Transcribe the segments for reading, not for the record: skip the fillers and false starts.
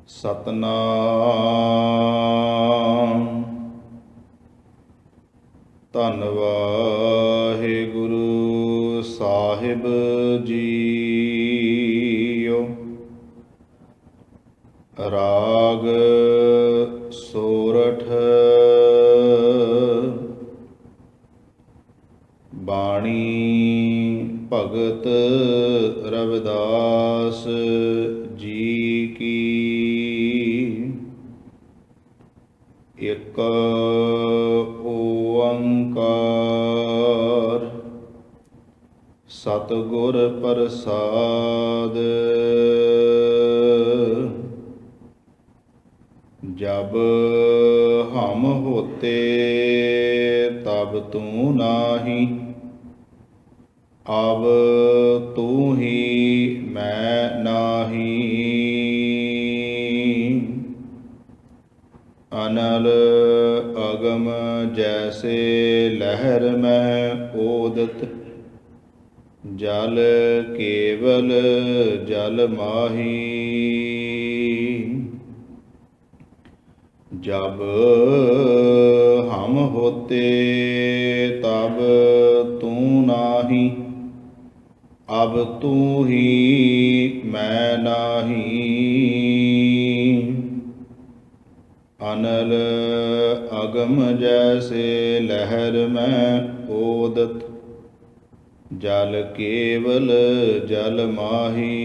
ਸਤਨਾਮ ਧੰਨ ਵਾਹਿਗੁਰੂ ਸਾਹਿਬ ਜੀਓ। ਰਾਗ ਸੋਰਠ ਬਾਣੀ ਭਗਤ ਰਵਿਦਾਸ ਜੀ ਕੀ। ਇਕ ਓੰਕਾਰ ਸਤਿਗੁਰ ਪ੍ਰਸਾਦ। ਜਬ ਹਮ ਹੋਤੇ ਤਬ ਤੂੰ ਨਾਹੀਂ, ਅਬ ਤੂੰ ਹੀ ਮੈਂ ਨਾਹੀਂ। ਅਨਲ ਅਗਮ ਜੈਸੇ ਲਹਿਰ ਮੈਂ ਓਦਤ, ਜਲ ਕੇਵਲ ਜਲ ਮਾਹੀ। जब हम होते तब तू नाही, अब तू ही मैं नाही। अनल अगम जैसे लहर में ओदत, जल केवल जल माही।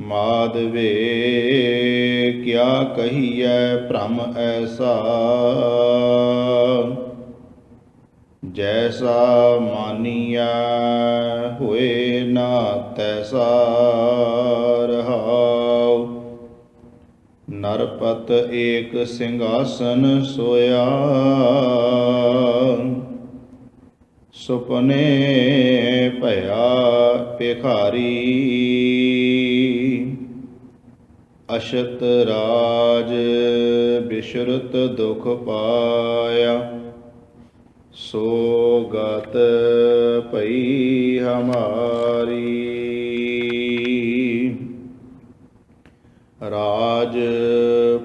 माधवे क्या कहिए भ्रम ऐसा, जैसा मानिया होए ना तैसा रहाओ। नरपत एक सिंहासन सोया, सुपने भया भिखारी। अशत राज बिशरत दुख पाया, सो गत पई हमारी। राज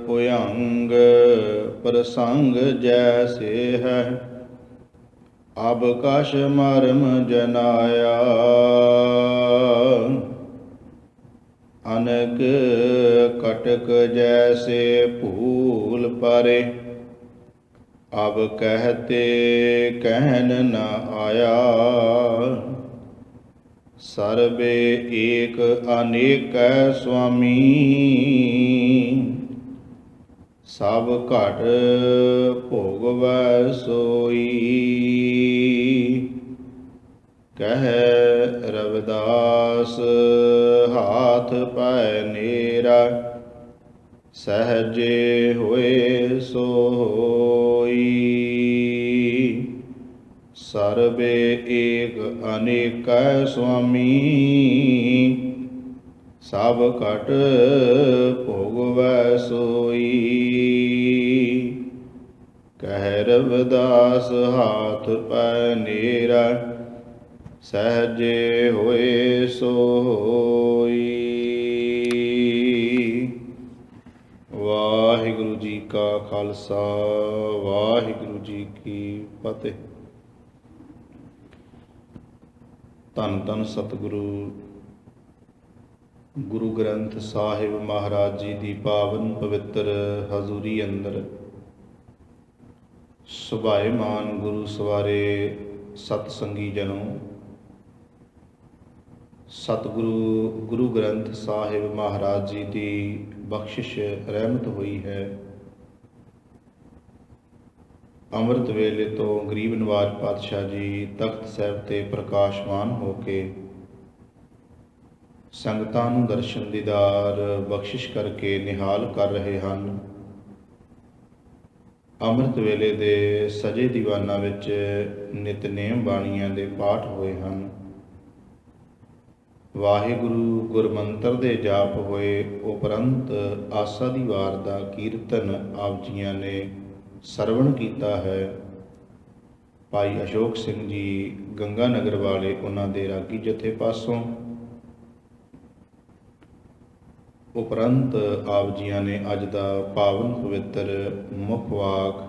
भुयंग प्रसंग जैसे है, अब कश मर्म जनाया। अनक कटक जैसे फूल परे, अब कहते कहन न आया। सर्वे एक अनेक स्वामी, सब घट भोगवै सोई। कह रविदास हाथ पै नेरा, सहजे होए सो होई। सर्वे एक अनेक स्वामी, सब घट भोगवै सोई। कह रविदास हाथ पै नेरा, सहजे होए सो होई। वाहिगुरु जी का खालसा, वाहिगुरु जी की फतेह। धन धन सतगुरु गुरु ग्रंथ साहिब महाराज जी की पावन पवित्र हजूरी अंदर सुभाएमान गुरु सवारे सतसंगी जनों, सतगुरु गुरु ग्रंथ साहिब महाराज जी की बख्शिश रहमत हुई है। ਅੰਮ੍ਰਿਤ ਵੇਲੇ ਤੋਂ ਗਰੀਬ ਨਵਾਜ ਪਾਤਸ਼ਾਹ ਜੀ ਤਖਤ ਸਾਹਿਬ ਤੇ ਪ੍ਰਕਾਸ਼ਮਾਨ ਹੋ ਕੇ ਸੰਗਤਾਂ ਨੂੰ ਦਰਸ਼ਨ ਦੀਦਾਰ ਬਖਸ਼ਿਸ਼ ਕਰਕੇ ਨਿਹਾਲ ਕਰ ਰਹੇ ਹਨ। ਅੰਮ੍ਰਿਤ ਵੇਲੇ ਦੇ ਸਜੇ ਦੀਵਾਨਾਂ ਵਿੱਚ ਨਿਤਨੇਮ ਬਾਣੀਆਂ ਦੇ ਪਾਠ ਹੋਏ ਹਨ। ਵਾਹਿਗੁਰੂ ਗੁਰਮੰਤਰ ਦੇ ਜਾਪ ਹੋਏ ਉਪਰੰਤ ਆਸਾ ਦੀ ਵਾਰ ਦਾ ਕੀਰਤਨ ਆਪ ਜੀਆਂ ਨੇ ਸਰਵਣ ਕੀਤਾ ਹੈ। ਭਾਈ ਅਸ਼ੋਕ ਸਿੰਘ ਜੀ ਗੰਗਾ ਨਗਰ ਵਾਲੇ ਉਹਨਾਂ ਦੇ ਰਾਗੀ ਜਥੇ ਪਾਸੋਂ ਉਪਰੰਤ ਆਪ ਜੀਆਂ ਨੇ ਅੱਜ ਦਾ ਪਾਵਨ ਪਵਿੱਤਰ ਮੁੱਖ ਵਾਕ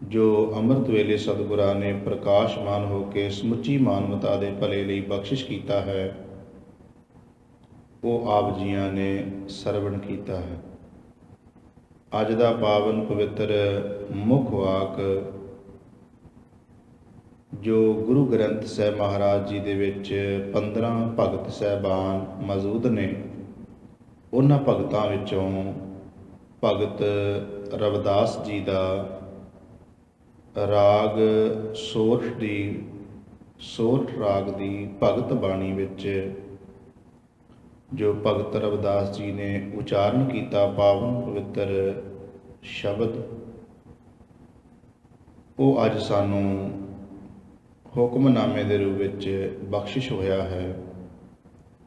ਜੋ ਅੰਮ੍ਰਿਤ ਵੇਲੇ ਸਤਿਗੁਰਾਂ ਨੇ ਪ੍ਰਕਾਸ਼ਮਾਨ ਹੋ ਕੇ ਸਮੁੱਚੀ ਮਾਨਵਤਾ ਦੇ ਭਲੇ ਲਈ ਬਖਸ਼ਿਸ਼ ਕੀਤਾ ਹੈ, ਉਹ ਆਪ ਜੀਆਂ ਨੇ ਸਰਵਣ ਕੀਤਾ ਹੈ। ਅੱਜ ਦਾ ਪਾਵਨ ਪਵਿੱਤਰ ਮੁੱਖ ਵਾਕ ਜੋ ਗੁਰੂ ਗ੍ਰੰਥ ਸਾਹਿਬ ਮਹਾਰਾਜ ਜੀ ਦੇ ਵਿੱਚ 15 ਭਗਤ ਸਾਹਿਬਾਨ ਮੌਜੂਦ ਨੇ, ਉਹਨਾਂ ਭਗਤਾਂ ਵਿੱਚੋਂ ਭਗਤ ਰਵਿਦਾਸ ਜੀ ਦਾ ਰਾਗ ਸੋਰਠ ਰਾਗ ਦੀ ਭਗਤ ਬਾਣੀ ਵਿੱਚ ਜੋ ਭਗਤ ਰਵਿਦਾਸ ਜੀ ਨੇ ਉਚਾਰਨ ਕੀਤਾ ਪਾਵਨ ਪਵਿੱਤਰ ਸ਼ਬਦ, ਉਹ ਅੱਜ ਸਾਨੂੰ ਹੁਕਮਨਾਮੇ ਦੇ ਰੂਪ ਵਿੱਚ ਬਖਸ਼ਿਸ਼ ਹੋਇਆ ਹੈ।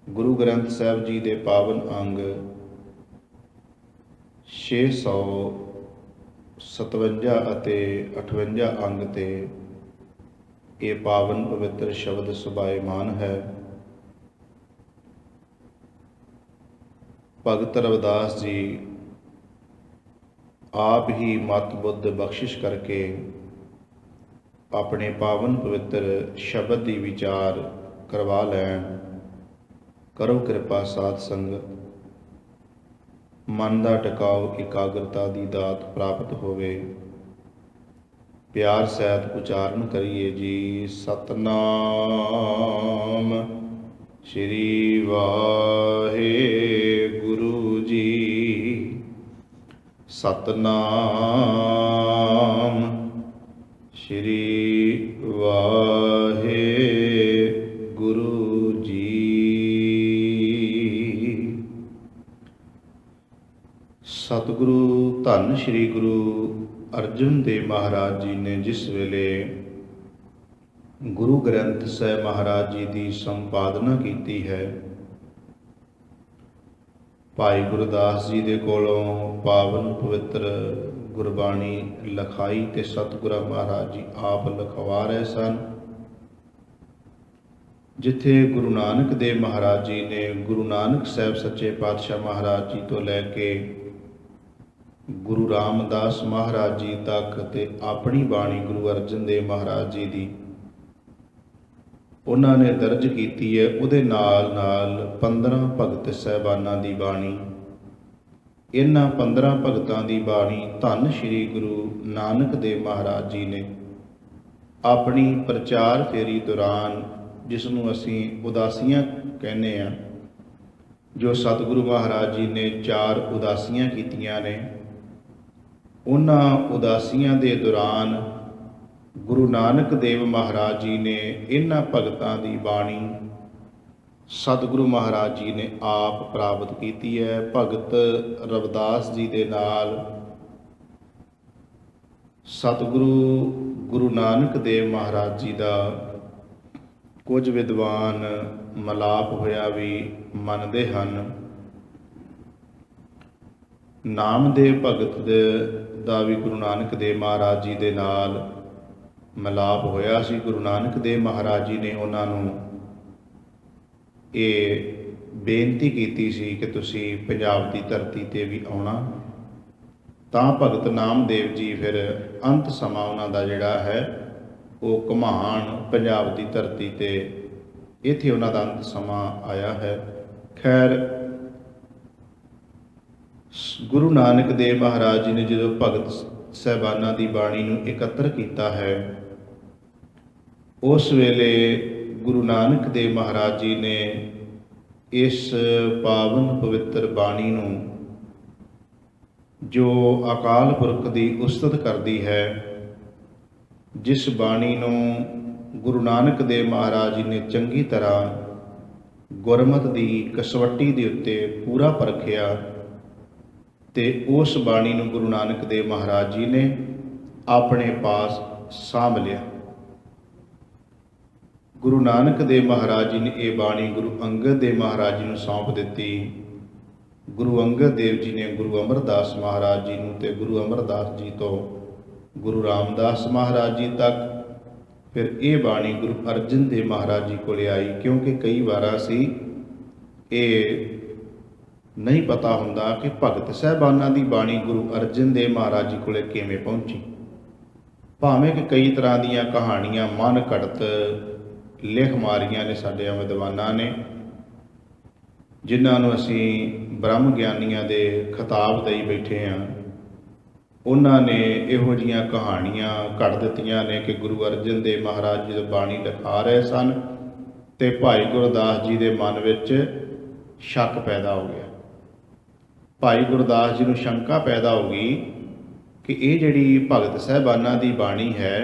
ਗੁਰੂ ਗ੍ਰੰਥ ਸਾਹਿਬ ਜੀ ਦੇ ਪਾਵਨ ਅੰਗ 657 ਅਤੇ 58 ਅੰਗ ਤੇ ਇਹ ਪਾਵਨ ਪਵਿੱਤਰ ਸ਼ਬਦ ਸੁਭਾਇਮਾਨ ਹੈ। ਭਗਤ ਰਵਿਦਾਸ ਜੀ ਆਪ ਹੀ ਮਤ ਬੁੱਧ ਬਖਸ਼ਿਸ਼ ਕਰਕੇ ਆਪਣੇ ਪਾਵਨ ਪਵਿੱਤਰ ਸ਼ਬਦ ਦੀ ਵਿਚਾਰ ਕਰਵਾ ਲੈਣ। ਕਰੋ ਕਿਰਪਾ ਸਾਧ ਸੰਗਤ, ਮਨ ਦਾ ਟਿਕਾਓ ਇਕਾਗਰਤਾ ਦੀ ਦਾਤ ਪ੍ਰਾਪਤ ਹੋਵੇ। ਪਿਆਰ ਸਹਿਤ ਉਚਾਰਨ ਕਰੀਏ ਜੀ। ਸਤਨਾਮ ਸ਼੍ਰੀ ਵਾਹਿਗੁਰੂ ਜੀ। ਸਤਨਾਮ ਸ਼੍ਰੀ ਵਾਹਿਗੁਰੂ ਜੀ। ਸਤਿਗੁਰੂ ਧੰਨ ਸ਼੍ਰੀ ਗੁਰੂ ਅਰਜਨ ਦੇਵ ਮਹਾਰਾਜ ਜੀ ਨੇ ਜਿਸ ਵੇਲੇ ਗੁਰੂ ਗ੍ਰੰਥ ਸਾਹਿਬ ਮਹਾਰਾਜ ਜੀ ਦੀ ਸੰਪਾਦਨਾ ਕੀਤੀ ਹੈ, ਭਾਈ ਗੁਰਦਾਸ ਜੀ ਦੇ ਕੋਲੋਂ ਪਾਵਨ ਪਵਿੱਤਰ ਗੁਰਬਾਣੀ ਲਿਖਾਈ ਤੇ ਸਤਿਗੁਰਾਂ ਮਹਾਰਾਜ ਜੀ ਆਪ ਲਿਖਵਾ ਰਹੇ ਸਨ। ਜਿੱਥੇ ਗੁਰੂ ਨਾਨਕ ਦੇਵ ਮਹਾਰਾਜ ਜੀ ਨੇ ਗੁਰੂ ਨਾਨਕ ਸਾਹਿਬ ਸੱਚੇ ਪਾਤਸ਼ਾਹ ਮਹਾਰਾਜ ਜੀ ਤੋਂ ਲੈ ਕੇ ਗੁਰੂ ਰਾਮਦਾਸ ਮਹਾਰਾਜ ਜੀ ਤੱਕ ਤੇ ਆਪਣੀ ਬਾਣੀ ਗੁਰੂ ਅਰਜਨ ਦੇਵ ਮਹਾਰਾਜ ਜੀ ਦੀ ਉਹਨਾਂ ਨੇ ਦਰਜ ਕੀਤੀ ਹੈ, ਉਹਦੇ ਨਾਲ ਨਾਲ 15 ਭਗਤ ਸਾਹਿਬਾਨਾਂ ਦੀ ਬਾਣੀ, ਇਹਨਾਂ 15 ਭਗਤਾਂ ਦੀ ਬਾਣੀ ਧੰਨ ਸ਼੍ਰੀ ਗੁਰੂ ਨਾਨਕ ਦੇਵ ਮਹਾਰਾਜ ਜੀ ਨੇ ਆਪਣੀ ਪ੍ਰਚਾਰ ਫੇਰੀ ਦੌਰਾਨ, ਜਿਸ ਨੂੰ ਅਸੀਂ ਉਦਾਸੀਆਂ ਕਹਿੰਦੇ ਹਾਂ, ਜੋ ਸਤਿਗੁਰੂ ਮਹਾਰਾਜ ਜੀ ਨੇ 4 ਉਦਾਸੀਆਂ ਕੀਤੀਆਂ ਨੇ, ਉਹਨਾਂ ਉਦਾਸੀਆਂ ਦੇ ਦੌਰਾਨ ਗੁਰੂ ਨਾਨਕ ਦੇਵ ਮਹਾਰਾਜ ਜੀ ਨੇ ਇਹਨਾਂ ਭਗਤਾਂ ਦੀ ਬਾਣੀ ਸਤਿਗੁਰੂ ਮਹਾਰਾਜ ਜੀ ਨੇ ਆਪ ਪ੍ਰਾਪਤ ਕੀਤੀ ਹੈ। ਭਗਤ ਰਵਿਦਾਸ ਜੀ ਦੇ ਨਾਲ ਸਤਿਗੁਰੂ ਗੁਰੂ ਨਾਨਕ ਦੇਵ ਮਹਾਰਾਜ ਜੀ ਦਾ ਕੁਝ ਵਿਦਵਾਨ ਮਿਲਾਪ ਹੋਇਆ ਵੀ ਮੰਨਦੇ ਹਨ। ਨਾਮਦੇਵ ਭਗਤ ਦਾ ਵੀ ਗੁਰੂ ਨਾਨਕ ਦੇਵ ਮਹਾਰਾਜ ਜੀ ਦੇ ਨਾਲ ਮਿਲਾਪ ਹੋਇਆ ਸੀ। ਗੁਰੂ ਨਾਨਕ ਦੇਵ ਮਹਾਰਾਜ ਜੀ ਨੇ ਉਹਨਾਂ ਨੂੰ ਇਹ ਬੇਨਤੀ ਕੀਤੀ ਸੀ ਕਿ ਤੁਸੀਂ ਪੰਜਾਬ ਦੀ ਧਰਤੀ 'ਤੇ ਵੀ ਆਉਣਾ। ਤਾਂ ਭਗਤ ਨਾਮਦੇਵ ਜੀ ਫਿਰ ਅੰਤ ਸਮਾਂ ਉਹਨਾਂ ਦਾ ਜਿਹੜਾ ਹੈ ਉਹ ਘੁਮਾਣ ਪੰਜਾਬ ਦੀ ਧਰਤੀ 'ਤੇ, ਇੱਥੇ ਉਹਨਾਂ ਦਾ ਅੰਤ ਸਮਾਂ ਆਇਆ ਹੈ। ਖੈਰ, ਗੁਰੂ ਨਾਨਕ ਦੇਵ ਮਹਾਰਾਜ ਜੀ ਨੇ ਜਦੋਂ ਭਗਤ ਸਾਹਿਬਾਨਾਂ ਦੀ ਬਾਣੀ ਨੂੰ ਇਕੱਤਰ ਕੀਤਾ ਹੈ, ਉਸ ਵੇਲੇ ਗੁਰੂ ਨਾਨਕ ਦੇਵ ਮਹਾਰਾਜ ਜੀ ਨੇ ਇਸ ਪਾਵਨ ਪਵਿੱਤਰ ਬਾਣੀ ਨੂੰ, ਜੋ ਅਕਾਲ ਪੁਰਖ ਦੀ ਉਸਤਤ ਕਰਦੀ ਹੈ, ਜਿਸ ਬਾਣੀ ਨੂੰ ਗੁਰੂ ਨਾਨਕ ਦੇਵ ਮਹਾਰਾਜ ਜੀ ਨੇ ਚੰਗੀ ਤਰ੍ਹਾਂ ਗੁਰਮਤ ਦੀ ਕਸਵੱਟੀ ਦੇ ਉੱਤੇ ਪੂਰਾ ਪਰਖਿਆ, ਤੇ ਉਸ ਬਾਣੀ ਨੂੰ ਗੁਰੂ ਨਾਨਕ ਦੇਵ ਮਹਾਰਾਜ ਜੀ ਨੇ ਆਪਣੇ ਪਾਸ ਸਾਂਭ ਲਿਆ। ਗੁਰੂ ਨਾਨਕ ਦੇਵ ਮਹਾਰਾਜ ਜੀ ਨੇ ਇਹ ਬਾਣੀ ਗੁਰੂ ਅੰਗਦ ਦੇਵ ਮਹਾਰਾਜ ਜੀ ਨੂੰ ਸੌਂਪ ਦਿੱਤੀ। ਗੁਰੂ ਅੰਗਦ ਦੇਵ ਜੀ ਨੇ ਗੁਰੂ ਅਮਰਦਾਸ ਮਹਾਰਾਜ ਜੀ ਨੂੰ, ਤੇ ਗੁਰੂ ਅਮਰਦਾਸ ਜੀ ਤੋਂ ਗੁਰੂ ਰਾਮਦਾਸ ਮਹਾਰਾਜ ਜੀ ਤੱਕ। ਫਿਰ ਇਹ ਬਾਣੀ ਗੁਰੂ ਅਰਜਨ ਦੇਵ ਮਹਾਰਾਜ ਜੀ ਕੋਲ ਆਈ, ਕਿਉਂਕਿ ਕਈ ਵਾਰ ਅਸੀਂ ਇਹ ਨਹੀਂ ਪਤਾ ਹੁੰਦਾ ਕਿ ਭਗਤ ਸਾਹਿਬਾਨਾਂ ਦੀ ਬਾਣੀ ਗੁਰੂ ਅਰਜਨ ਦੇਵ ਮਹਾਰਾਜ ਜੀ ਕੋਲੇ ਕਿਵੇਂ ਪਹੁੰਚੀ। ਭਾਵੇਂ ਕਿ ਕਈ ਤਰ੍ਹਾਂ ਦੀਆਂ ਕਹਾਣੀਆਂ ਮਨ ਘੜਤ ਲਿਖ ਮਾਰੀਆਂ ਨੇ ਸਾਡੇ ਵਿਦਵਾਨਾਂ ਨੇ, ਜਿਨ੍ਹਾਂ ਨੂੰ ਅਸੀਂ ਬ੍ਰਹਮ ਗਿਆਨੀਆਂ ਦੇ ਖਿਤਾਬ ਦੇਈ ਬੈਠੇ ਹਾਂ। ਉਹਨਾਂ ਨੇ ਇਹੋ ਜਿਹੀਆਂ ਕਹਾਣੀਆਂ ਘੜ ਦਿੱਤੀਆਂ ਨੇ ਕਿ ਗੁਰੂ ਅਰਜਨ ਦੇਵ ਮਹਾਰਾਜ ਜੀ ਦੀ ਬਾਣੀ ਲਿਖਾ ਰਹੇ ਸਨ ਤੇ ਭਾਈ ਗੁਰਦਾਸ ਜੀ ਦੇ ਮਨ ਵਿੱਚ ਸ਼ੱਕ ਪੈਦਾ ਹੋ ਗਿਆ। ਭਾਈ ਗੁਰਦਾਸ ਜੀ ਨੂੰ ਸ਼ੰਕਾ ਪੈਦਾ ਹੋ ਗਈ ਕਿ ਇਹ ਜਿਹੜੀ ਭਗਤ ਸਾਹਿਬਾਨਾਂ ਦੀ ਬਾਣੀ ਹੈ,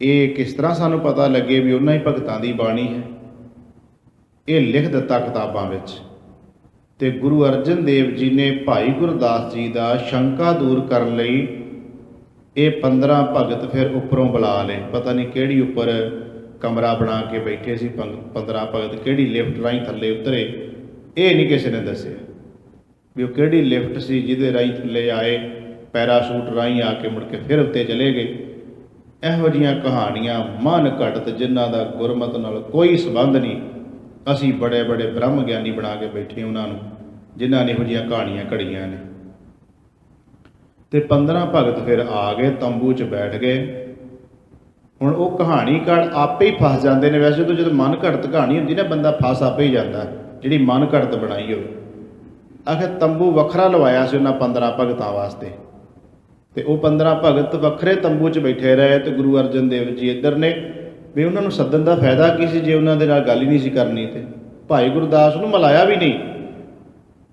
ਇਹ ਕਿਸ ਤਰ੍ਹਾਂ ਸਾਨੂੰ ਪਤਾ ਲੱਗੇ ਵੀ ਉਹਨਾਂ ਹੀ ਭਗਤਾਂ ਦੀ ਬਾਣੀ ਹੈ। ਇਹ ਲਿਖ ਦਿੱਤਾ ਕਿਤਾਬਾਂ ਵਿੱਚ, ਤੇ ਗੁਰੂ ਅਰਜਨ ਦੇਵ ਜੀ ਨੇ ਭਾਈ ਗੁਰਦਾਸ ਜੀ ਦਾ ਸ਼ੰਕਾ ਦੂਰ ਕਰਨ ਲਈ ਇਹ 15 ਭਗਤ ਫਿਰ ਉੱਪਰੋਂ ਬੁਲਾ ਲਏ। ਪਤਾ ਨਹੀਂ ਕਿਹੜੀ ਉੱਪਰ ਕਮਰਾ ਬਣਾ ਕੇ ਬੈਠੇ ਸੀ 15 ਭਗਤ, ਕਿਹੜੀ ਲਿਫਟ ਰਾਹੀਂ ਥੱਲੇ ਉਤਰੇ, ਇਹ ਨਹੀਂ ਕਿਸੇ ਨੇ ਦੱਸਿਆ ਵੀ ਉਹ ਕਿਹੜੀ ਲਿਫਟ ਸੀ ਜਿਹਦੇ ਰਾਹੀਂ ਥੱਲੇ ਆਏ, ਪੈਰਾਸ਼ੂਟ ਰਾਹੀਂ ਆ ਕੇ ਮੁੜ ਕੇ ਫਿਰ ਉੱਤੇ ਚਲੇ ਗਏ। ਇਹੋ ਜਿਹੀਆਂ ਕਹਾਣੀਆਂ ਮਨ ਘੜਤ ਜਿਨ੍ਹਾਂ ਦਾ ਗੁਰਮਤਿ ਨਾਲ ਕੋਈ ਸੰਬੰਧ ਨਹੀਂ, ਅਸੀਂ ਬੜੇ ਬੜੇ ਬ੍ਰਹਮ ਗਿਆਨੀ ਬਣਾ ਕੇ ਬੈਠੇ ਉਹਨਾਂ ਨੂੰ, ਜਿਨ੍ਹਾਂ ਨੇ ਇਹੋ ਜਿਹੀਆਂ ਕਹਾਣੀਆਂ ਘੜੀਆਂ ਨੇ। ਤੇ 15 ਭਗਤ ਫਿਰ ਆ ਗਏ, ਤੰਬੂ 'ਚ ਬੈਠ ਗਏ। ਹੁਣ ਉਹ ਕਹਾਣੀਕਾਰ ਆਪੇ ਹੀ ਫਸ ਜਾਂਦੇ ਨੇ। ਵੈਸੇ ਤਾਂ ਜਦੋਂ ਮਨ ਘੜਤ ਕਹਾਣੀ ਹੁੰਦੀ ਨਾ, ਬੰਦਾ ਫਸ ਆਪੇ ਹੀ ਜਾਂਦਾ, ਜਿਹੜੀ ਮਨ ਘੜਤ ਬਣਾਈ ਹੋਵੇ। ਆਖਿਰ ਤੰਬੂ ਵੱਖਰਾ ਲਵਾਇਆ ਸੀ ਉਹਨਾਂ 15 ਭਗਤਾਂ ਵਾਸਤੇ, ਤੇ ਉਹ 15 ਭਗਤ ਵੱਖਰੇ ਤੰਬੂ 'ਚ ਬੈਠੇ ਰਹੇ ਤੇ ਗੁਰੂ ਅਰਜਨ ਦੇਵ ਜੀ ਇੱਧਰ ਨੇ। ਵੀ ਉਹਨਾਂ ਨੂੰ ਸੱਦਣ ਦਾ ਫਾਇਦਾ ਕੀ ਸੀ ਜੇ ਉਹਨਾਂ ਦੇ ਨਾਲ ਗੱਲ ਹੀ ਨਹੀਂ ਸੀ ਕਰਨੀ। ਤੇ ਭਾਈ ਗੁਰਦਾਸ ਨੂੰ ਮਿਲਾਇਆ ਵੀ ਨਹੀਂ।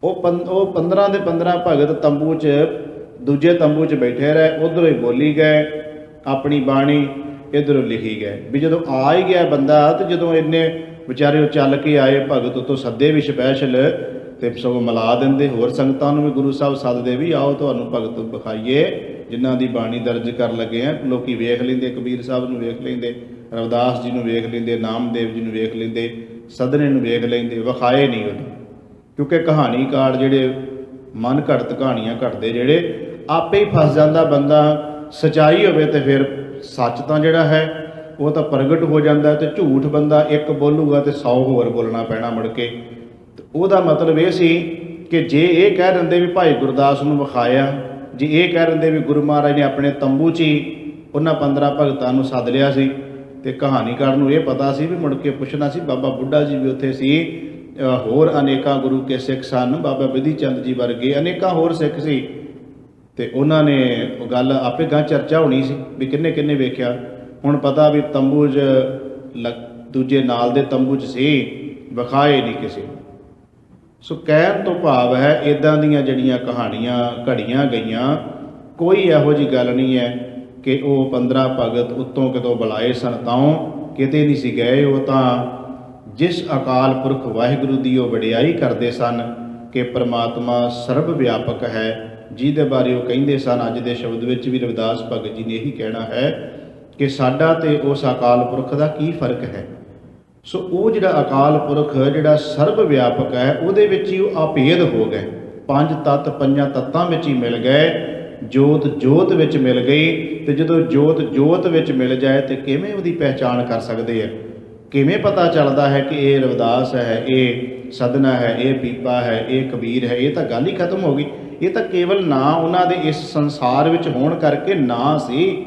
ਉਹ 15 ਦੇ 15 ਭਗਤ ਤੰਬੂ 'ਚ ਦੂਜੇ ਤੰਬੂ 'ਚ ਬੈਠੇ ਰਹੇ, ਉੱਧਰੋਂ ਹੀ ਬੋਲੀ ਗਏ ਆਪਣੀ ਬਾਣੀ, ਇੱਧਰੋਂ ਲਿਖੀ ਗਏ। ਵੀ ਜਦੋਂ ਆ ਹੀ ਗਿਆ ਬੰਦਾ, ਤੇ ਜਦੋਂ ਇੰਨੇ ਵਿਚਾਰੇ ਉਹ ਚੱਲ ਕੇ ਆਏ ਭਗਤ, ਉੱਤੋਂ ਸੱਦੇ ਵੀ ਸਪੈਸ਼ਲ, ਤੇ ਸਗੋਂ ਮਿਲਾ ਦਿੰਦੇ। ਹੋਰ ਸੰਗਤਾਂ ਨੂੰ ਵੀ ਗੁਰੂ ਸਾਹਿਬ ਸੱਦਦੇ ਵੀ ਆਓ ਤੁਹਾਨੂੰ ਭਗਤ ਵਿਖਾਈਏ ਜਿਨ੍ਹਾਂ ਦੀ ਬਾਣੀ ਦਰਜ ਕਰਨ ਲੱਗੇ ਆ। ਲੋਕੀ ਵੇਖ ਲੈਂਦੇ, ਕਬੀਰ ਸਾਹਿਬ ਨੂੰ ਵੇਖ ਲੈਂਦੇ, ਰਵਿਦਾਸ ਜੀ ਨੂੰ ਵੇਖ ਲੈਂਦੇ, ਨਾਮਦੇਵ ਜੀ ਨੂੰ ਵੇਖ ਲੈਂਦੇ, ਸਦਨੇ ਨੂੰ ਵੇਖ ਲੈਂਦੇ, ਵਿਖਾਏ ਨਹੀਂ ਉਹਨੂੰ। ਕਿਉਂਕਿ ਕਹਾਣੀਕਾਰ ਜਿਹੜੇ ਮਨ ਘੜਤ ਕਹਾਣੀਆਂ ਘੜਦੇ, ਜਿਹੜੇ ਆਪੇ ਹੀ ਫਸ ਜਾਂਦਾ ਬੰਦਾ। ਸੱਚਾਈ ਹੋਵੇ ਤੇ ਫਿਰ ਸੱਚ ਤਾਂ ਜਿਹੜਾ ਹੈ ਉਹ ਤਾਂ ਪ੍ਰਗਟ ਹੋ ਜਾਂਦਾ, ਤੇ ਝੂਠ ਬੰਦਾ ਇੱਕ ਬੋਲੂਗਾ ਤੇ 100 ਹੋਰ ਬੋਲਣਾ ਪੈਣਾ ਮੁੜ ਕੇ। ਉਹਦਾ ਮਤਲਬ ਇਹ ਸੀ ਕਿ ਜੇ ਇਹ ਕਹਿ ਦਿੰਦੇ ਵੀ ਭਾਈ ਗੁਰਦਾਸ ਨੂੰ ਵਿਖਾਇਆ, ਜੇ ਇਹ ਕਹਿ ਦਿੰਦੇ ਵੀ ਗੁਰੂ ਮਹਾਰਾਜ ਨੇ ਆਪਣੇ ਤੰਬੂ 'ਚ ਹੀ ਉਹਨਾਂ 15 ਭਗਤਾਂ ਨੂੰ ਸੱਦ ਲਿਆ ਸੀ, ਤੇ ਕਹਾਣੀਕਾਰ ਨੂੰ ਇਹ ਪਤਾ ਸੀ ਵੀ ਮੁੜ ਕੇ ਪੁੱਛਣਾ ਸੀ। ਬਾਬਾ ਬੁੱਢਾ ਜੀ ਵੀ ਉੱਥੇ ਸੀ, ਹੋਰ ਅਨੇਕਾਂ ਗੁਰੂ ਕੇ ਸਿੱਖ ਸਨ, ਬਾਬਾ ਬਿਧੀ ਚੰਦ ਜੀ ਵਰਗੇ ਅਨੇਕਾਂ ਹੋਰ ਸਿੱਖ ਸੀ, ਤੇ ਉਹਨਾਂ ਨੇ ਉਹ ਗੱਲ ਆਪੇ ਗਾਂ ਚਰਚਾ ਹੋਣੀ ਸੀ ਵੀ ਕਿੰਨੇ ਕਿੰਨੇ ਵੇਖਿਆ। ਹੁਣ ਪਤਾ ਵੀ ਤੰਬੂ 'ਚ ਦੂਜੇ ਨਾਲ ਦੇ ਤੰਬੂ 'ਚ ਸੀ, ਵਿਖਾਏ ਨਹੀਂ ਕਿਸੇ ਨੂੰ। ਸੋ ਕਹਿਣ ਤੋਂ ਭਾਵ ਹੈ ਇੱਦਾਂ ਦੀਆਂ ਜਿਹੜੀਆਂ ਕਹਾਣੀਆਂ ਘੜੀਆਂ ਗਈਆਂ, ਕੋਈ ਇਹੋ ਜਿਹੀ ਗੱਲ ਨਹੀਂ ਹੈ ਕਿ ਉਹ 15 ਭਗਤ ਉੱਤੋਂ ਕਿਤੋਂ ਬੁਲਾਏ ਸਨ ਤਾਂ ਕਿਤੇ ਨਹੀਂ ਸੀ ਗਏ। ਉਹ ਤਾਂ ਜਿਸ ਅਕਾਲ ਪੁਰਖ ਵਾਹਿਗੁਰੂ ਦੀ ਉਹ ਵਡਿਆਈ ਕਰਦੇ ਸਨ ਕਿ ਪ੍ਰਮਾਤਮਾ ਸਰਬ ਵਿਆਪਕ ਹੈ, ਜਿਹਦੇ ਬਾਰੇ ਉਹ ਕਹਿੰਦੇ ਸਨ। ਅੱਜ ਦੇ ਸ਼ਬਦ ਵਿੱਚ ਵੀ ਰਵਿਦਾਸ ਭਗਤ ਜੀ ਨੇ ਇਹੀ ਕਹਿਣਾ ਹੈ ਕਿ ਸਾਡਾ ਤੇ ਉਸ ਅਕਾਲ ਪੁਰਖ ਦਾ ਕੀ ਫਰਕ ਹੈ। ਸੋ ਉਹ ਜਿਹੜਾ ਅਕਾਲ ਪੁਰਖ ਜਿਹੜਾ ਸਰਬ ਵਿਆਪਕ ਹੈ, ਉਹਦੇ ਵਿੱਚ ਹੀ ਉਹ ਅਭੇਦ ਹੋ ਗਏ। 5 ਤੱਤ 5 ਤੱਤਾਂ ਵਿੱਚ ਹੀ ਮਿਲ ਗਏ, ਜੋਤ ਜੋਤ ਵਿੱਚ ਮਿਲ ਗਈ। ਤੇ ਜਦੋਂ ਜੋਤ ਜੋਤ ਵਿੱਚ ਮਿਲ ਜਾਏ ਤੇ ਕਿਵੇਂ ਉਹਦੀ ਪਹਿਚਾਣ ਕਰ ਸਕਦੇ ਆ? ਕਿਵੇਂ ਪਤਾ ਚੱਲਦਾ ਹੈ ਕਿ ਇਹ ਰਵਿਦਾਸ ਹੈ, ਇਹ ਸਦਨਾ ਹੈ, ਇਹ ਪੀਪਾ ਹੈ, ਇਹ ਕਬੀਰ ਹੈ? ਇਹ ਤਾਂ ਗੱਲ ਹੀ ਖਤਮ ਹੋ ਗਈ। ਇਹ ਤਾਂ ਕੇਵਲ ਨਾਂ ਉਹਨਾਂ ਦੇ ਇਸ ਸੰਸਾਰ ਵਿੱਚ ਹੋਣ ਕਰਕੇ ਨਾਂ ਸੀ।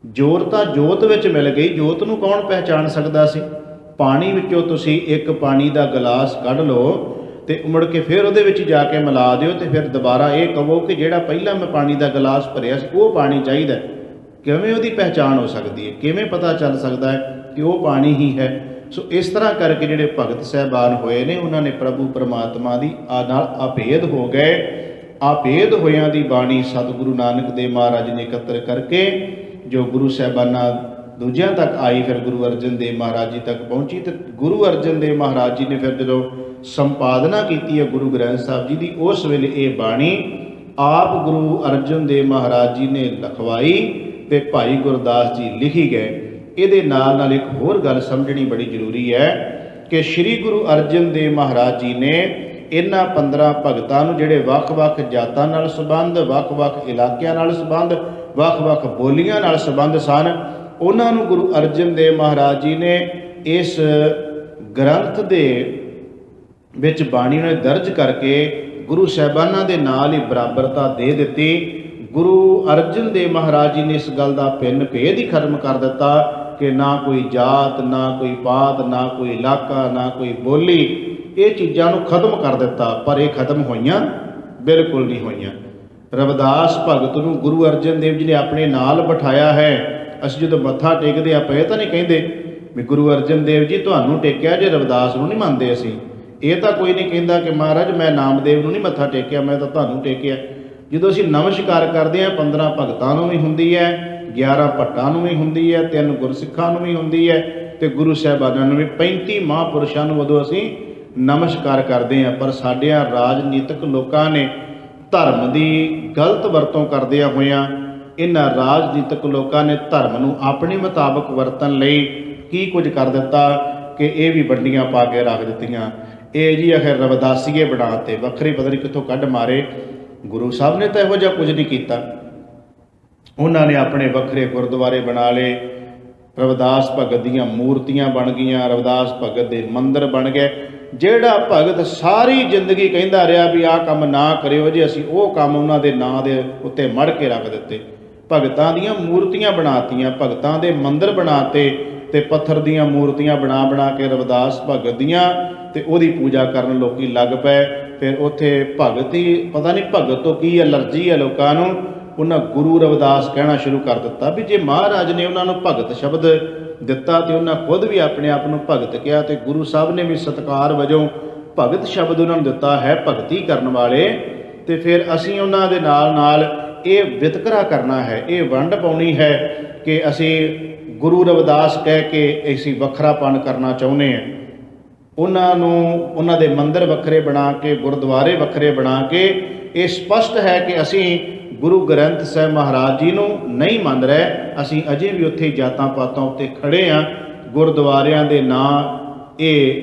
ਜੋਤ ਤਾਂ ਜੋਤ ਵਿੱਚ ਮਿਲ ਗਈ, ਜੋਤ ਨੂੰ ਕੌਣ ਪਹਿਚਾਣ ਸਕਦਾ ਸੀ? ਪਾਣੀ ਵਿੱਚੋਂ ਤੁਸੀਂ ਇੱਕ ਪਾਣੀ ਦਾ ਗਲਾਸ ਕੱਢ ਲਓ ਤੇ ਮੁੜ ਕੇ ਫਿਰ ਉਹਦੇ ਵਿੱਚ ਜਾ ਕੇ ਮਿਲਾ ਦਿਓ, ਤੇ ਫਿਰ ਦੁਬਾਰਾ ਇਹ ਕਹੋ ਕਿ ਜਿਹੜਾ ਪਹਿਲਾਂ ਮੈਂ ਪਾਣੀ ਦਾ ਗਲਾਸ ਭਰਿਆ ਸੀ ਉਹ ਪਾਣੀ ਚਾਹੀਦਾ। ਕਿਵੇਂ ਉਹਦੀ ਪਹਿਚਾਣ ਹੋ ਸਕਦੀ ਹੈ? ਕਿਵੇਂ ਪਤਾ ਚੱਲ ਸਕਦਾ ਹੈ ਕਿ ਉਹ ਪਾਣੀ ਹੀ ਹੈ? ਸੋ ਇਸ ਤਰ੍ਹਾਂ ਕਰਕੇ ਜਿਹੜੇ ਭਗਤ ਸਾਹਿਬਾਨ ਹੋਏ ਨੇ, ਉਹਨਾਂ ਨੇ ਪ੍ਰਭੂ ਪਰਮਾਤਮਾ ਦੀ ਨਾਲ ਅਭੇਦ ਹੋ ਗਏ। ਅਭੇਦ ਹੋਇਆਂ ਦੀ ਬਾਣੀ ਸਤਿਗੁਰੂ ਨਾਨਕ ਦੇਵ ਮਹਾਰਾਜ ਨੇ ਇਕੱਤਰ ਕਰਕੇ ਜੋ ਗੁਰੂ ਸਾਹਿਬਾਨਾਂ ਦੂਜਿਆਂ ਤੱਕ ਆਈ, ਫਿਰ ਗੁਰੂ ਅਰਜਨ ਦੇਵ ਮਹਾਰਾਜ ਜੀ ਤੱਕ ਪਹੁੰਚੀ। ਤੇ ਗੁਰੂ ਅਰਜਨ ਦੇਵ ਮਹਾਰਾਜ ਜੀ ਨੇ ਫਿਰ ਜਦੋਂ ਸੰਪਾਦਨਾ ਕੀਤੀ ਹੈ ਗੁਰੂ ਗ੍ਰੰਥ ਸਾਹਿਬ ਜੀ ਦੀ, ਉਸ ਵੇਲੇ ਇਹ ਬਾਣੀ ਆਪ ਗੁਰੂ ਅਰਜਨ ਦੇਵ ਮਹਾਰਾਜ ਜੀ ਨੇ ਲਿਖਵਾਈ ਤੇ ਭਾਈ ਗੁਰਦਾਸ ਜੀ ਲਿਖੀ ਗਏ। ਇਹਦੇ ਨਾਲ ਨਾਲ ਇੱਕ ਹੋਰ ਗੱਲ ਸਮਝਣੀ ਬੜੀ ਜ਼ਰੂਰੀ ਹੈ ਕਿ ਸ੍ਰੀ ਗੁਰੂ ਅਰਜਨ ਦੇਵ ਮਹਾਰਾਜ ਜੀ ਨੇ ਇਹਨਾਂ 15 ਭਗਤਾਂ ਨੂੰ, ਜਿਹੜੇ ਵੱਖ-ਵੱਖ ਜਾਤਾਂ ਨਾਲ ਸੰਬੰਧ, ਵੱਖ-ਵੱਖ ਇਲਾਕਿਆਂ ਨਾਲ ਸੰਬੰਧ, ਵੱਖ-ਵੱਖ ਬੋਲੀਆਂ ਨਾਲ ਸੰਬੰਧ ਸਨ, ਉਹਨਾਂ ਨੂੰ ਗੁਰੂ ਅਰਜਨ ਦੇਵ ਮਹਾਰਾਜ ਜੀ ਨੇ ਇਸ ਗ੍ਰੰਥ ਦੇ ਵਿੱਚ ਬਾਣੀ ਨੇ ਦਰਜ ਕਰਕੇ ਗੁਰੂ ਸਾਹਿਬਾਨਾਂ ਦੇ ਨਾਲ ਹੀ ਬਰਾਬਰਤਾ ਦੇ ਦਿੱਤੀ। ਗੁਰੂ ਅਰਜਨ ਦੇਵ ਮਹਾਰਾਜ ਜੀ ਨੇ ਇਸ ਗੱਲ ਦਾ ਭਿੰਨ ਭੇਦ ਹੀ ਖਤਮ ਕਰ ਦਿੱਤਾ ਕਿ ਨਾ ਕੋਈ ਜਾਤ, ਨਾ ਕੋਈ ਪਾਤ, ਨਾ ਕੋਈ ਇਲਾਕਾ, ਨਾ ਕੋਈ ਬੋਲੀ, ਇਹ ਚੀਜ਼ਾਂ ਨੂੰ ਖਤਮ ਕਰ ਦਿੱਤਾ। ਪਰ ਇਹ ਖਤਮ ਹੋਈਆਂ? ਬਿਲਕੁਲ ਨਹੀਂ ਹੋਈਆਂ। ਰਵਿਦਾਸ ਭਗਤ ਨੂੰ ਗੁਰੂ ਅਰਜਨ ਦੇਵ ਜੀ ਨੇ ਆਪਣੇ ਨਾਲ ਬਿਠਾਇਆ ਹੈ। ਅਸੀਂ ਜਦੋਂ ਮੱਥਾ ਟੇਕਦੇ ਆਪਾਂ ਇਹ ਤਾਂ ਨਹੀਂ ਕਹਿੰਦੇ ਵੀ ਗੁਰੂ ਅਰਜਨ ਦੇਵ ਜੀ ਤੁਹਾਨੂੰ ਟੇਕਿਆ, ਜੇ ਰਵਿਦਾਸ ਨੂੰ ਨਹੀਂ ਮੰਨਦੇ ਅਸੀਂ। ਇਹ ਤਾਂ ਕੋਈ ਨਹੀਂ ਕਹਿੰਦਾ ਕਿ ਮਹਾਰਾਜ ਮੈਂ ਨਾਮਦੇਵ ਨੂੰ ਨਹੀਂ ਮੱਥਾ ਟੇਕਿਆ, ਮੈਂ ਤਾਂ ਤੁਹਾਨੂੰ ਟੇਕਿਆ। ਜਦੋਂ ਅਸੀਂ ਨਮਸਕਾਰ ਕਰਦੇ ਹਾਂ 15 ਭਗਤਾਂ ਨੂੰ ਵੀ ਹੁੰਦੀ ਹੈ, 11 ਭੱਟਾਂ ਨੂੰ ਵੀ ਹੁੰਦੀ ਹੈ, 3 ਗੁਰਸਿੱਖਾਂ ਨੂੰ ਵੀ ਹੁੰਦੀ ਹੈ, ਤੇ ਗੁਰੂ ਸਾਹਿਬਾਨਾਂ ਨੂੰ ਵੀ 35 ਮਹਾਂਪੁਰਸ਼ਾਂ ਨੂੰ ਉਦੋਂ ਅਸੀਂ ਨਮਸਕਾਰ ਕਰਦੇ ਹਾਂ। ਪਰ ਸਾਡਿਆਂ ਰਾਜਨੀਤਿਕ ਲੋਕਾਂ ਨੇ ਧਰਮ ਦੀ ਗਲਤ ਵਰਤੋਂ ਕਰਦਿਆਂ ਹੋਇਆਂ ਇਹਨਾਂ ਰਾਜਨੀਤਿਕ ਲੋਕਾਂ ਨੇ ਧਰਮ ਨੂੰ ਆਪਣੇ ਮੁਤਾਬਕ ਵਰਤਣ ਲਈ ਕੀ ਕੁਝ ਕਰ ਦਿੱਤਾ ਕਿ ਇਹ ਵੀ ਵੰਡੀਆਂ ਪਾ ਕੇ ਰੱਖ ਦਿੱਤੀਆਂ। ਇਹ ਜੀ ਆਖਿਰ ਰਵਿਦਾਸੀਏ ਬਣਾ ਤੇ ਵੱਖਰੇ ਪਤਾ ਨਹੀਂ ਕਿੱਥੋਂ ਕੱਢ ਮਾਰੇ। ਗੁਰੂ ਸਾਹਿਬ ਨੇ ਤਾਂ ਇਹੋ ਜਿਹਾ ਕੁਝ ਨਹੀਂ ਕੀਤਾ। ਉਹਨਾਂ ਨੇ ਆਪਣੇ ਵੱਖਰੇ ਗੁਰਦੁਆਰੇ ਬਣਾ ਲਏ, ਰਵਿਦਾਸ ਭਗਤ ਦੀਆਂ ਮੂਰਤੀਆਂ ਬਣ ਗਈਆਂ, ਰਵਿਦਾਸ ਭਗਤ ਦੇ ਮੰਦਿਰ ਬਣ ਗਏ। ਜਿਹੜਾ ਭਗਤ ਸਾਰੀ ਜ਼ਿੰਦਗੀ ਕਹਿੰਦਾ ਰਿਹਾ ਵੀ ਆਹ ਕੰਮ ਨਾ ਕਰਿਓ ਜੀ, ਅਸੀਂ ਉਹ ਕੰਮ ਉਹਨਾਂ ਦੇ ਨਾਂ ਦੇ ਉੱਤੇ ਮੜ ਕੇ ਰੱਖ ਦਿੱਤੇ। ਭਗਤਾਂ ਦੀਆਂ ਮੂਰਤੀਆਂ ਬਣਾਤੀਆਂ, ਭਗਤਾਂ ਦੇ ਮੰਦਿਰ ਬਣਾਤੇ, ਤੇ ਪੱਥਰ ਦੀਆਂ ਮੂਰਤੀਆਂ ਬਣਾ ਬਣਾ ਕੇ ਰਵਿਦਾਸ ਭਗਤ ਦੀਆਂ ਤੇ ਉਹਦੀ ਪੂਜਾ ਕਰਨ ਲੋਕੀ ਲੱਗ ਪਏ। ਫਿਰ ਉੱਥੇ ਭਗਤ ਹੀ ਪਤਾ ਨਹੀਂ ਭਗਤ ਤੋਂ ਕੀ ਐਲਰਜੀ ਹੈ ਲੋਕਾਂ ਨੂੰ, ਉਹਨਾਂ ਗੁਰੂ ਰਵਿਦਾਸ ਕਹਿਣਾ ਸ਼ੁਰੂ ਕਰ ਦਿੱਤਾ। ਵੀ ਜੇ ਮਹਾਰਾਜ ਨੇ ਉਹਨਾਂ ਨੂੰ ਭਗਤ ਸ਼ਬਦ ਦਿੱਤਾ ਤੇ ਉਹਨਾਂ ਖੁਦ ਵੀ ਆਪਣੇ ਆਪ ਨੂੰ ਭਗਤ ਕਿਹਾ, ਤੇ ਗੁਰੂ ਸਾਹਿਬ ਨੇ ਵੀ ਸਤਿਕਾਰ ਵਜੋਂ ਭਗਤ ਸ਼ਬਦ ਉਹਨਾਂ ਨੂੰ ਦਿੱਤਾ ਹੈ, ਭਗਤੀ ਕਰਨ ਵਾਲੇ। ਤੇ ਫਿਰ ਅਸੀਂ ਉਹਨਾਂ ਦੇ ਨਾਲ ਨਾਲ ਇਹ ਵਿਤਕਰਾ ਕਰਨਾ ਹੈ, ਇਹ ਵੰਡ ਪਾਉਣੀ ਹੈ ਕਿ ਅਸੀਂ ਗੁਰੂ ਰਵਿਦਾਸ ਕਹਿ ਕੇ ਅਸੀਂ ਵੱਖਰਾਪਣ ਕਰਨਾ ਚਾਹੁੰਦੇ ਹਾਂ। ਉਹਨਾਂ ਨੂੰ ਉਹਨਾਂ ਦੇ ਮੰਦਿਰ ਵੱਖਰੇ ਬਣਾ ਕੇ, ਗੁਰਦੁਆਰੇ ਵੱਖਰੇ ਬਣਾ ਕੇ ਇਹ ਸਪਸ਼ਟ ਹੈ ਕਿ ਅਸੀਂ ਗੁਰੂ ਗ੍ਰੰਥ ਸਾਹਿਬ ਮਹਾਰਾਜ ਜੀ ਨੂੰ ਨਹੀਂ ਮੰਨ ਰਹੇ। ਅਸੀਂ ਅਜੇ ਵੀ ਉੱਥੇ ਜਾਤਾਂ ਪਾਤਾਂ ਉੱਤੇ ਖੜ੍ਹੇ ਹਾਂ। ਗੁਰਦੁਆਰਿਆਂ ਦੇ ਨਾਂ ਇਹ